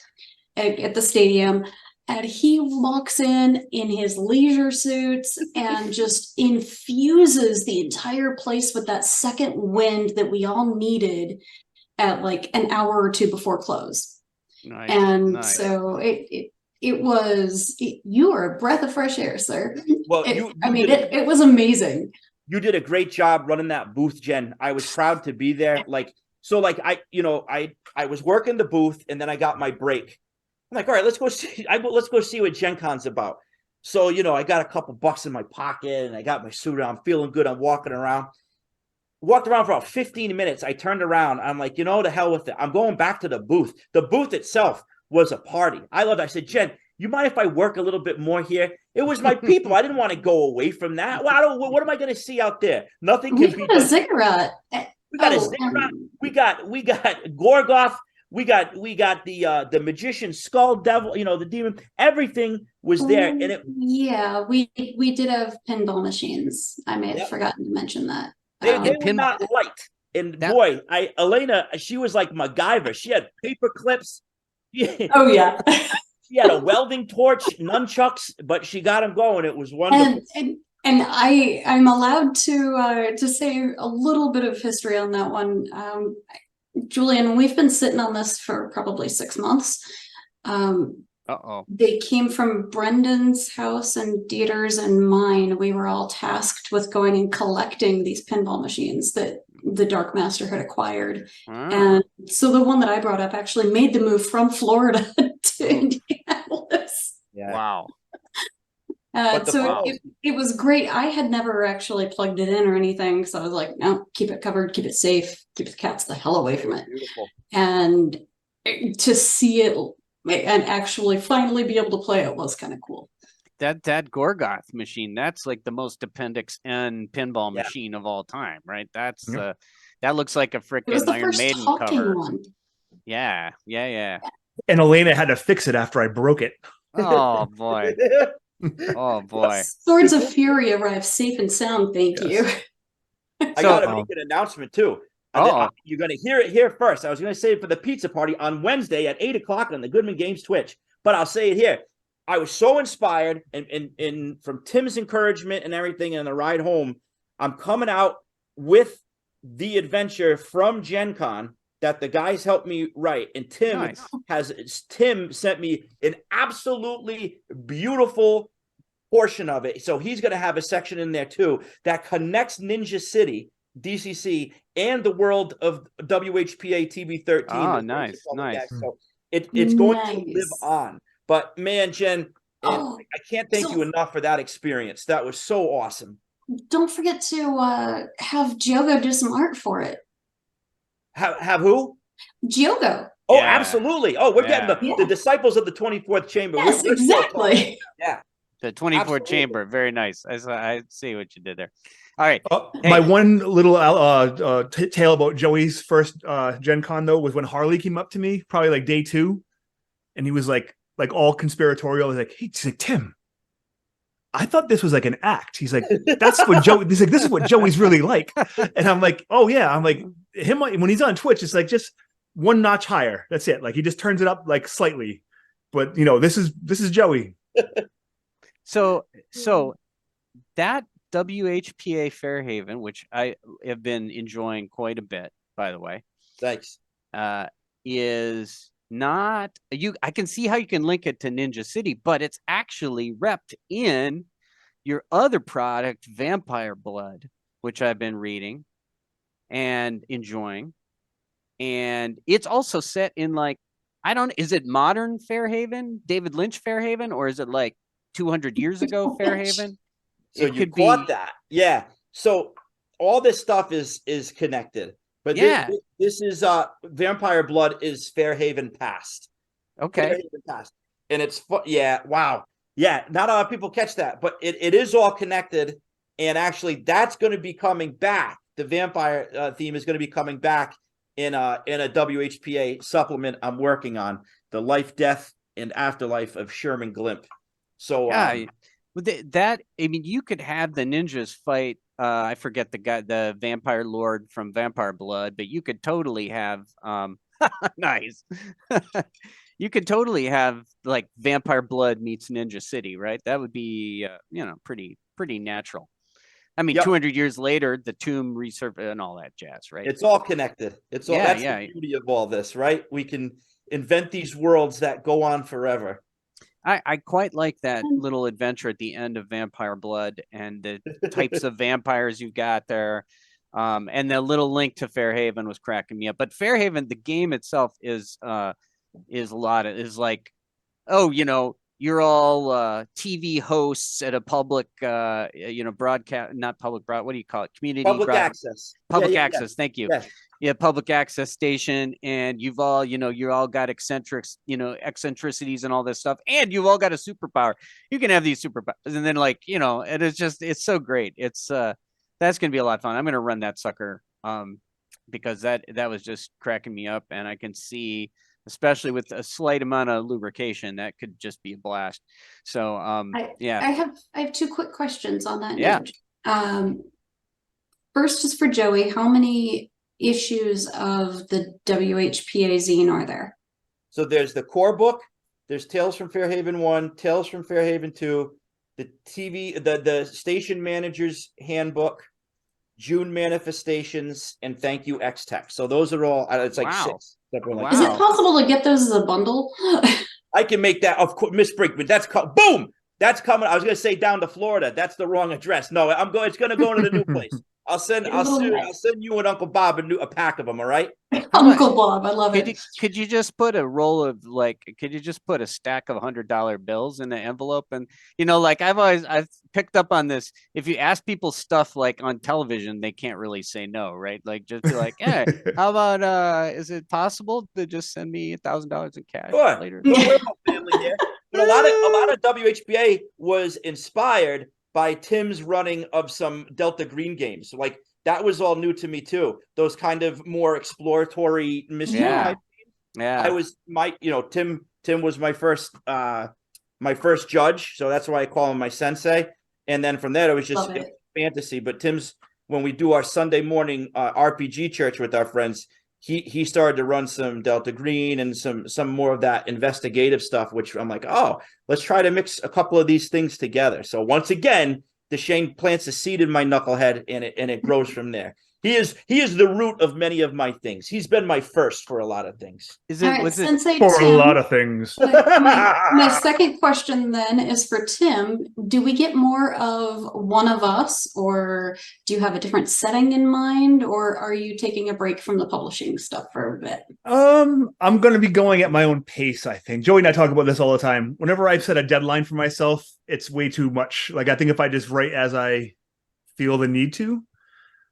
at the stadium, and he walks in his leisure suits and just infuses the entire place with that second wind that we all needed at like an hour or two before close. So you are a breath of fresh air, sir. Well, it was amazing. You did a great job running that booth, Jen. I was proud to be there. I was working the booth, and then I got my break. I'm like, all right, let's go see what Gen Con's about. So, you know, I got a couple bucks in my pocket, and I got my suit on. I'm feeling good. I'm walking around. Walked around for about 15 minutes. I turned around. I'm like, you know, the hell with it. I'm going back to the booth. The booth itself was a party. I loved it. I said, Jen, you mind if I work a little bit more here? It was my people. I didn't want to go away from that. Well, what am I going to see out there? Nothing can be a ziggurat. We got a ziggurat. We got Gorgoth. We got the magician, Skull Devil, you know, the demon. Everything was there. And we did have pinball machines. I may have forgotten to mention that. They were not light. And boy, Elena, she was like MacGyver. She had paper clips. Oh yeah. She had a welding torch, nunchucks, but she got them going. It was wonderful. And I'm allowed to say a little bit of history on that one. Julian, we've been sitting on this for probably 6 months. Uh-oh. They came from Brendan's house and Dieter's and mine. We were all tasked with going and collecting these pinball machines that the Dark Master had acquired. Ah. And so the one that I brought up actually made the move from Florida to Indianapolis. Yeah. Wow. But the So funnels- it was great. I had never actually plugged it in or anything. So I was like, no, keep it covered, keep it safe, keep the cats the hell away from it. Beautiful. And to see it and actually finally be able to play it was kind of cool. That Gorgoth machine, that's like the most Appendix N pinball Yeah. machine of all time, right? That's Yep. that looks like a It was freaking the Iron first Maiden talking cover. one. Yeah. And Elena had to fix it after I broke it. Oh boy. Oh boy. Swords of Fury arrived safe and sound, thank you. I So- got to make an announcement too. Uh-oh. You're going to hear it here first. I was going to say it for the pizza party on Wednesday at 8:00 on the Goodman Games Twitch, but I'll say it here. I was so inspired and from Tim's encouragement and everything and the ride home, I'm coming out with the adventure from Gen Con that the guys helped me write. And Tim sent me an absolutely beautiful portion of it. So he's going to have a section in there too that connects Ninja City, DCC, and the world of WHPA TB13. Oh, nice. So it's going to live Nice. on. But man, Jen, Oh, I can't thank you enough for that experience. That was so awesome. don't forget to have Giogo do some art for it. Have who? Giogo. Oh, Yeah. absolutely. Oh, we're Yeah. getting the disciples of the 24th chamber. Yes, We're still exactly. Yeah. The 24th Absolutely. chamber. Very nice. I see what you did there. All right. Hey. My one little tale about Joey's first Gen Con though was when Harley came up to me, probably like day 2, and he was like all conspiratorial. He's like, "Hey, he's like, Tim, I thought this was like an act." He's like, "That's what Joey." He's like, "This is what Joey's really like," and I'm like, "Oh yeah." I'm like, him when he's on Twitch, it's like just one notch higher. That's it. Like he just turns it up like slightly, but you know, this is Joey. So that WHPA Fairhaven, which I have been enjoying quite a bit, by the way, Thanks. is not I can see how you can link it to Ninja City, but it's actually repped in your other product, Vampire Blood, which I've been reading and enjoying. And it's also set in like, is it modern Fairhaven, David Lynch Fairhaven, or is it like 200 years ago Fairhaven? So It you could caught be- that. Yeah. So all this stuff is connected. But Yeah. this is Vampire Blood is Fairhaven past. Okay. Fairhaven past. And it's yeah, wow. Yeah, not a lot of people catch that, but it is all connected. And actually that's going to be coming back. The vampire theme is going to be coming back in a WHPA supplement I'm working on, The Life, Death, and Afterlife of Sherman Glimp. So Yeah, that I mean, you could have the ninjas fight. I forget the guy, the vampire lord from Vampire Blood, but you could totally have nice. You could totally have like Vampire Blood meets Ninja City, right? That would be pretty natural. I mean, Yep. 200 years later, the tomb resurfaced and all that jazz, right? it's all connected. It's all that's Yeah. the beauty of all this, right? We can invent these worlds that go on forever. I quite like that little adventure at the end of Vampire Blood and the types of vampires you got there. And the little link to Fairhaven was cracking me up. But Fairhaven, the game itself is like, oh, you're all TV hosts at a public broadcast, not public what do you call it? Community Public access. Public Yeah. access. Thank you. Yes. Yeah, public access station, and you've all, you all got eccentricities and all this stuff, and you've all got a superpower. You can have these superpowers, and then and it's so great. It's that's gonna be a lot of fun. I'm gonna run that sucker, because that was just cracking me up, and I can see, especially with a slight amount of lubrication, that could just be a blast. So yeah, I have 2 quick questions on that Yeah. note. First is for Joey. How many issues of the WHPA zine are there? So there's the core book, there's Tales from Fairhaven 1, Tales from Fairhaven 2, the the station manager's handbook, June manifestations, and thank you X-Tech. So those are all it's like Wow. 6. Something like Wow. Is that. it possible to get those as a bundle? I can make that. Of course, Miss Brinkman. Boom. That's coming. I was going to say down to Florida. That's the wrong address. No, I'm going. It's going to go into the new place. I'll send you and Uncle Bob a pack of them. All right. Uncle Bob, I love it. Could you just put a roll of could you just put a stack of $100 bills in the envelope? And like I've picked up on this. If you ask people stuff like on television, they can't really say no, right? Like just be like, hey, how about is it possible to just send me $1,000 in cash later? We're all family here. But a lot of WHPA was inspired by Tim's running of some Delta Green games. Like that was all new to me too. Those kind of more exploratory mystery type games. Yeah. I was Tim was my first judge, so that's why I call him my sensei. And then from there it was just fantasy. But Tim's, when we do our Sunday morning RPG church with our friends, he started to run some Delta Green and some more of that investigative stuff, which I'm like, oh, let's try to mix a couple of these things together. So once again, Deschene plants a seed in my knucklehead, and it grows from there. He is the root of many of my things. He's been my first for a lot of things. Sensei for Tim, a lot of things? my second question then is for Tim. Do we get more of one of us, or do you have a different setting in mind, or are you taking a break from the publishing stuff for a bit? I'm going to be going at my own pace, I think. Joey and I talk about this all the time. Whenever I've set a deadline for myself, it's way too much. Like I think if I just write as I feel the need to.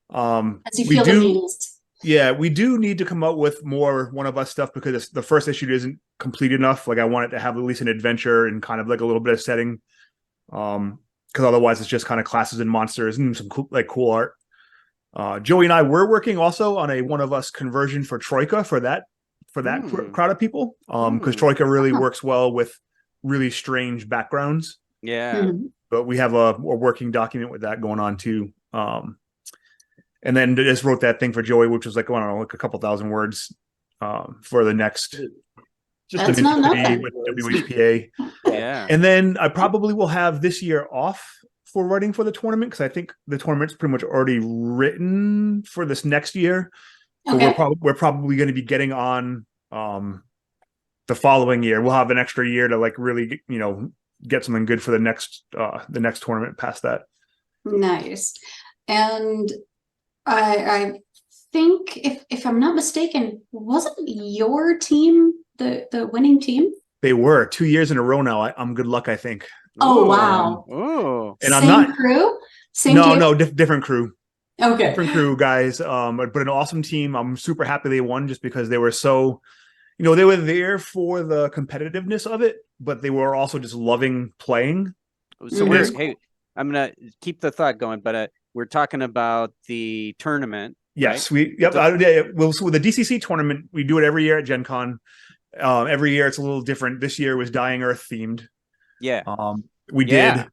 As you feel the needs. Yeah, we do need to come up with more one of us stuff because the first issue isn't complete enough. Like I want it to have at least an adventure and kind of like a little bit of setting. Because otherwise it's just kind of classes and monsters and some cool art. Joey and I were working also on a one of us conversion for Troika for that crowd of people. Because Troika really works well with really strange backgrounds. Yeah. But we have a working document with that going on too. And then just wrote that thing for Joey, which was like, I don't know, like a couple thousand words for the next. That's not nothing. With WHPA. Yeah. And then I probably will have this year off for writing for the tournament because I think the tournament's pretty much already written for this next year. Okay. So we're probably going to be getting on the following year. We'll have an extra year to like really, get something good for the next tournament past that. Nice. And I think if I'm not mistaken, wasn't your team the winning team? They were 2 years in a row now. I'm good luck, I think. Oh, wow. Oh. And Same crew? Same team? No, different crew. Okay. Different crew, guys. But an awesome team. I'm super happy they won just because they were so, they were there for the competitiveness of it, but they were also just loving playing. So hey, I'm gonna keep the thought going, but we're talking about the tournament. Yes, right? So the DCC tournament, we do it every year at Gen Con. Every year it's a little different. This year was Dying Earth themed. Yeah. We did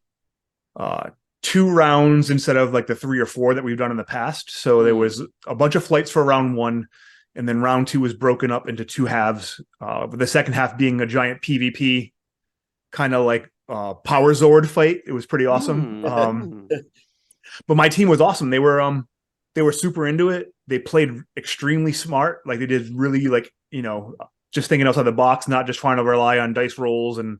2 rounds instead of like the 3 or 4 that we've done in the past. So there was a bunch of flights for round 1, and then round 2 was broken up into 2 halves. With the second half being a giant PvP kind of like Power Zord fight. It was pretty awesome. But my team was awesome. They were super into it. They played extremely smart. Like they did really just thinking outside the box, not just trying to rely on dice rolls and,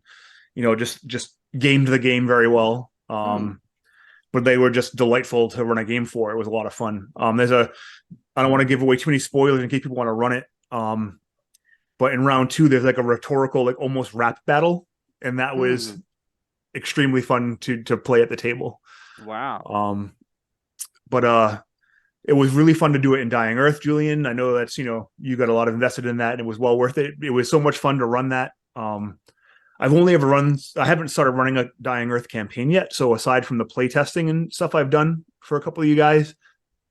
just gamed the game very well. But they were just delightful to run a game for. It was a lot of fun. I don't want to give away too many spoilers in case people want to run it. But in round 2, there's like a rhetorical, like almost rap battle. And that was extremely fun to play at the table. Wow. But it was really fun to do it in Dying Earth, Julian. I know that's, you got a lot of invested in that and it was well worth it. It was so much fun to run that. I haven't started running a Dying Earth campaign yet. So aside from the play testing and stuff I've done for a couple of you guys,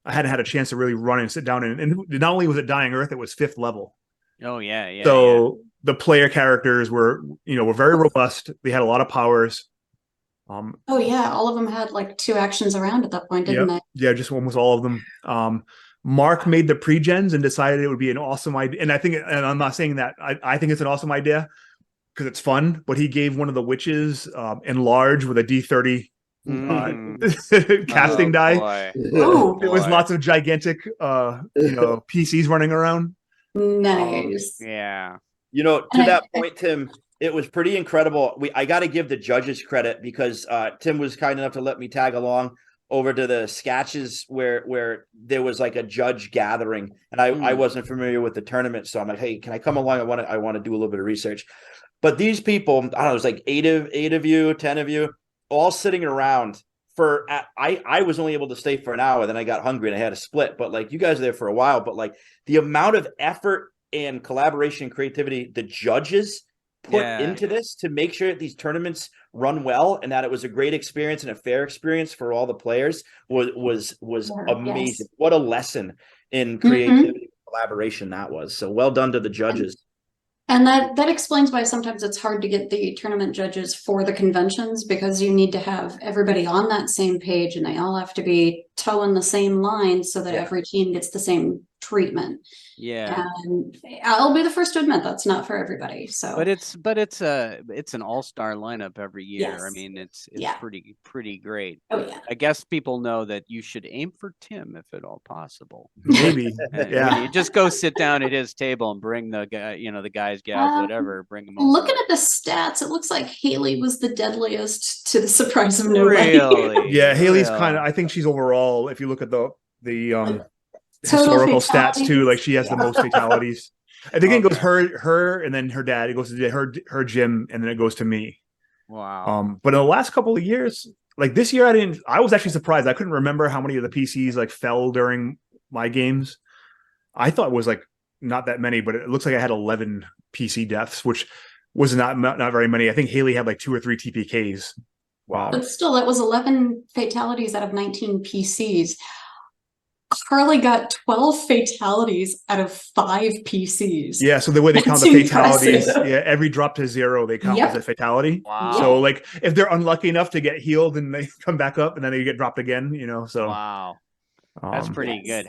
I hadn't had a chance to really run and sit down and not only was it Dying Earth, it was 5th level. Oh yeah. So the player characters were very robust. They had a lot of powers. Oh yeah, all of them had like 2 actions around at that point, didn't they? Yeah, just almost all of them. Mark made the pre-gens and decided it would be an awesome idea. And and I'm not saying that I think it's an awesome idea because it's fun, but he gave one of the witches enlarge with a D30 casting die. Oh, it was lots of gigantic PCs running around. Nice. Yeah. To that point, Tim, It was pretty incredible. I got to give the judges credit because Tim was kind enough to let me tag along over to the sketches where there was like a judge gathering, and I wasn't familiar with the tournament, so I'm like, hey, can I come along? I want to do a little bit of research. But these people, I don't know, it was like eight of you, 10 of you, all sitting around for. I was only able to stay for an hour, then I got hungry and I had to split. But like you guys are there for a while, but like the amount of effort and collaboration and creativity the judges put into this to make sure that these tournaments run well and that it was a great experience and a fair experience for all the players was amazing. Yes. What a lesson in creativity and collaboration that was. So well done to the judges. And that explains why sometimes it's hard to get the tournament judges for the conventions, because you need to have everybody on that same page and they all have to be toeing the same line so that every team gets the same treatment. Yeah. And I'll be the first to admit that's not for everybody. So but it's an all-star lineup every year. Yes. I mean, it's pretty great. oh yeah. I guess people know that you should aim for Tim if at all possible. Maybe. And Yeah. when you just go sit down at his table and bring the guy, the guys, gals, whatever, bring them over. Looking at the stats, it looks like Haley was the deadliest, to the surprise of nobody. Really? Yeah, Haley's Really? kind of, I think she's overall, if you look at the Total historical stats too, fatalities. like she has the most fatalities. I think it goes her and then her dad. It goes to her Jim, and then it goes to me. Wow. But in the last couple of years, like this year, I was actually surprised. I couldn't remember how many of the PCs like fell during my games. I thought it was like not that many, but it looks like I had 11 PC deaths, which was not very many. I think Haley had like 2 or 3 TPKs. Wow. But still, that was 11 fatalities out of 19 PCs. Carly got 12 fatalities out of 5 PCs. Yeah, so the way they count That's the fatalities, impressive. every drop to 0, they count as a fatality. Wow. So like if they're unlucky enough to get healed and they come back up and then they get dropped again, so Wow. That's pretty good.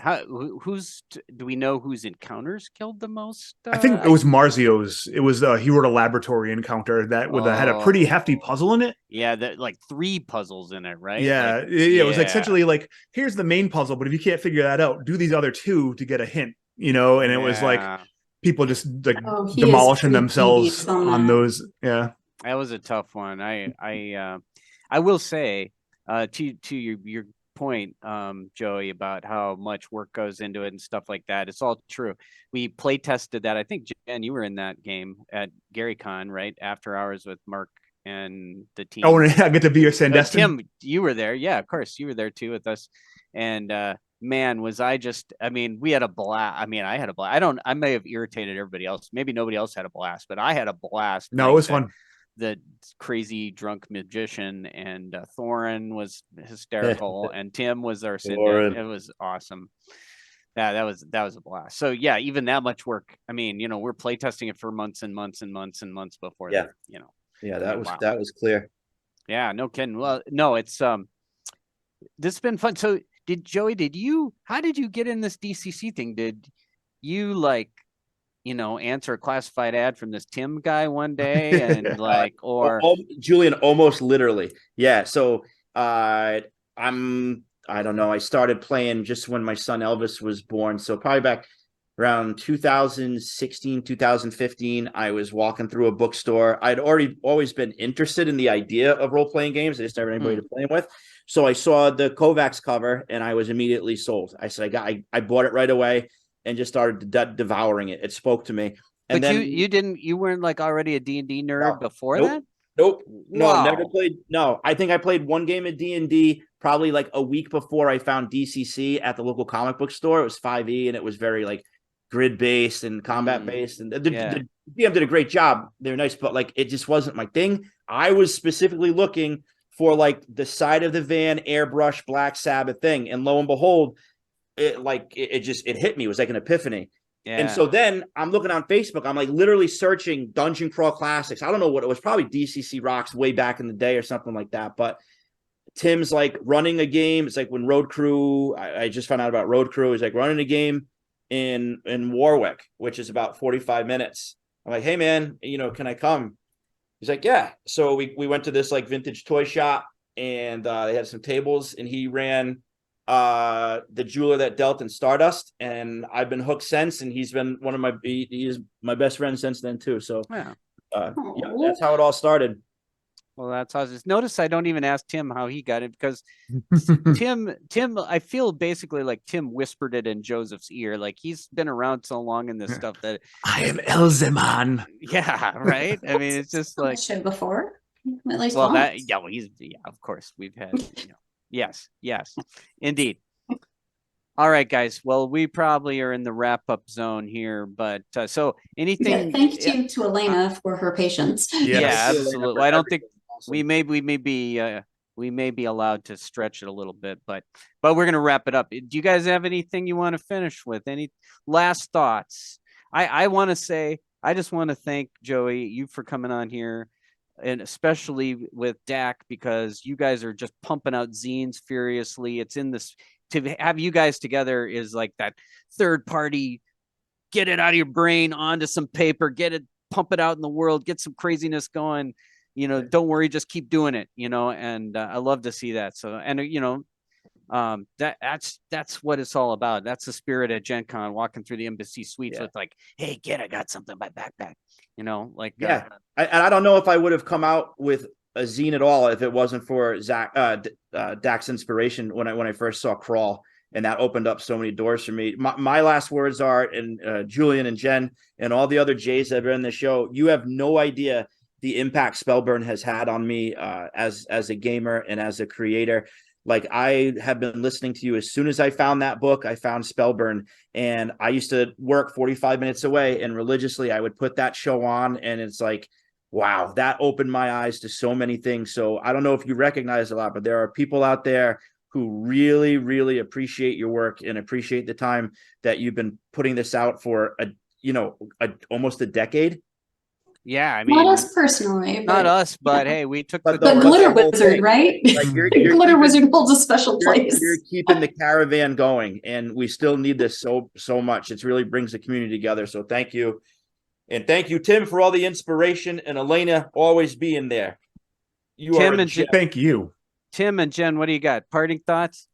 Do we know whose encounters killed the most? I think it was Marzio's. It was he wrote a laboratory encounter that had a pretty hefty puzzle in it. Yeah, like 3 puzzles in it, right? Yeah, Like, it was essentially like, here's the main puzzle, but if you can't figure that out, do these other 2 to get a hint, and it was like people just like demolishing themselves on those. Yeah, that was a tough one. I will say to your point, Joey, about how much work goes into it and stuff like that. It's all true. We play tested that. I think Jen, you were in that game at GaryCon, right? After hours with Mark and the team. Oh, and I get to be your Sandestin. Tim, you were there. Yeah, of course, you were there too with us. And man, was I just? I mean, we had a blast. I mean, I had a blast. I may have irritated everybody else. Maybe nobody else had a blast, but I had a blast. No, it was fun. The crazy drunk magician, and Thorin was hysterical, and Tim was our It was awesome. Yeah, that was a blast. So yeah, even that much work. I mean, we're playtesting it for months and months and months and months before that. Yeah, that was clear. Yeah, no kidding. Well, no, it's this has been fun. So how did you get in this DCC thing? Did you answer a classified ad from this Tim guy one day and Julian, almost literally. Yeah. So I don't know. I started playing just when my son Elvis was born. So probably back around 2016, 2015, I was walking through a bookstore. I'd always been interested in the idea of role-playing games. I just never had anybody to play them with. So I saw the Kovacs cover and I was immediately sold. I said, I bought it right away and just started devouring it. It spoke to me. And but then you weren't like already a D&D nerd before that? Nope. No, Wow. never played. No, I think I played one game of D&D probably like a week before I found DCC at the local comic book store. It was 5e and it was very like grid based and combat based. And the DM did a great job. They're nice, but like it just wasn't my thing. I was specifically looking for like the side of the van airbrush Black Sabbath thing. And lo and behold, it hit me. It was like an epiphany. Yeah. And so then I'm looking on Facebook. I'm like literally searching Dungeon Crawl Classics. I don't know what it was, probably DCC Rocks way back in the day or something like that. But Tim's like running a game. It's like when Road Crew, I just found out about Road Crew. He's like running a game in Warwick, which is about 45 minutes. I'm like, hey man, can I come? He's like, yeah. So we went to this like vintage toy shop and they had some tables and he ran the jeweler that dealt in Stardust, and I've been hooked since, and he's been he is my best friend since then too. So Yeah, that's how it all started. Well, that's how. Notice I don't even ask Tim how he got it, because Tim, I feel basically like Tim whispered it in Joseph's ear. Like, he's been around so long in this stuff that I am Elzeman. yeah, right. I mean, it's just On the like, show before, at least well, once. that yeah, well, of course we've had, yes, indeed. All right, guys. Well, we probably are in the wrap up zone here, but so anything? Thank you to Elena for her patience. Yeah, Yes. absolutely. I don't think we may be allowed to stretch it a little bit, but we're gonna wrap it up. Do you guys have anything you want to finish with? Any last thoughts? I want to say, I just want to thank Joey, you for coming on here, and especially with Dak, because you guys are just pumping out zines furiously. It's in this, to have you guys together is like that third party, get it out of your brain onto some paper, get it, pump it out in the world, get some craziness going. Don't worry, just keep doing it. And I love to see that. So, and that's what it's all about. That's the spirit at Gen Con, walking through the embassy suites with like, hey kid, I got something in my backpack. Yeah. I don't know if I would have come out with a zine at all if it wasn't for Dak's inspiration when I first saw Crawl, and that opened up so many doors for me. My last words are, and Julian and Jen and all the other Jays that have been in the show, you have no idea the impact Spellburn has had on me as a gamer and as a creator. Like, I have been listening to you as soon as I found that book. I found Spellburn, and I used to work 45 minutes away, and religiously I would put that show on, and it's like, wow, that opened my eyes to so many things. So I don't know if you recognize a lot, but there are people out there who really, really appreciate your work and appreciate the time that you've been putting this out for almost a decade. Yeah, I mean, Not us personally, not but us, but hey, we took But the the Glitter whole Wizard, thing. right? Like, you're Glitter keeping- Wizard holds a special place. You're keeping the caravan going, and we still need this so much. It really brings the community together. So thank you. And thank you, Tim, for all the inspiration, and Elena always being there. You Tim are a and gem. Thank you. Tim and Jen, what do you got? Parting thoughts?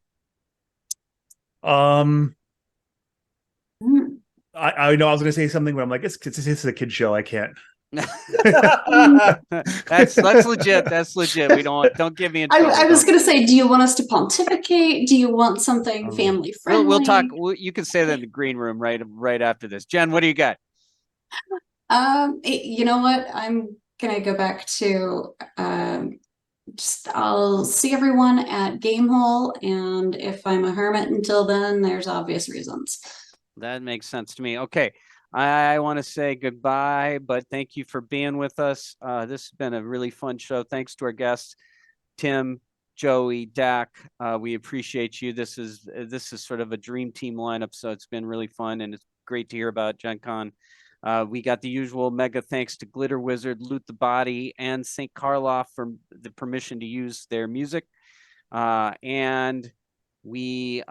Mm. I know I was going to say something, but I'm like, it's a kid show. I can't. That's legit. That's legit. We don't give me in trouble. I was going to say, do you want us to pontificate? Do you want something family friendly? We'll talk. You can say that in the green room right after this. Jen, what do you got? You know what? I'm gonna go back to I'll see everyone at Game Hole, and if I'm a hermit until then, there's obvious reasons. That makes sense to me. Okay. I want to say goodbye, but thank you for being with us. This has been a really fun show. Thanks to our guests, Tim, Joey, Dak. We appreciate you. This is sort of a dream team lineup, so it's been really fun, and it's great to hear about Gen Con. We got the usual mega thanks to Glitter Wizard, Loot the Body, and St. Karloff for the permission to use their music. And we're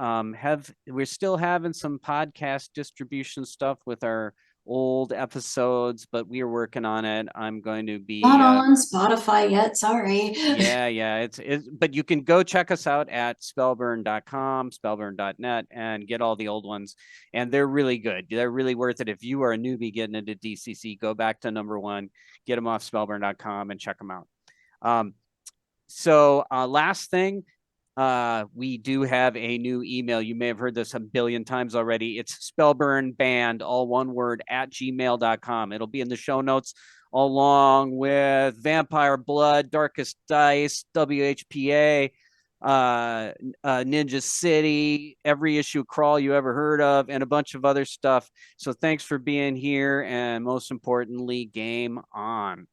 still having some podcast distribution stuff with our old episodes, but we are working on it. I'm going to be not on Spotify yet. Sorry. Yeah. But you can go check us out at spellburn.com, spellburn.net, and get all the old ones. And they're really good. They're really worth it. If you are a newbie getting into DCC, go back to number 1, get them off spellburn.com and check them out. So last thing, we do have a new email. You may have heard this a billion times already. It's spellburnband, all one word, @gmail.com. It'll be in the show notes, along with Vampire Blood, Darkest Dice, WHPA, Ninja City, every issue Crawl you ever heard of, and a bunch of other stuff. So thanks for being here, and most importantly, game on.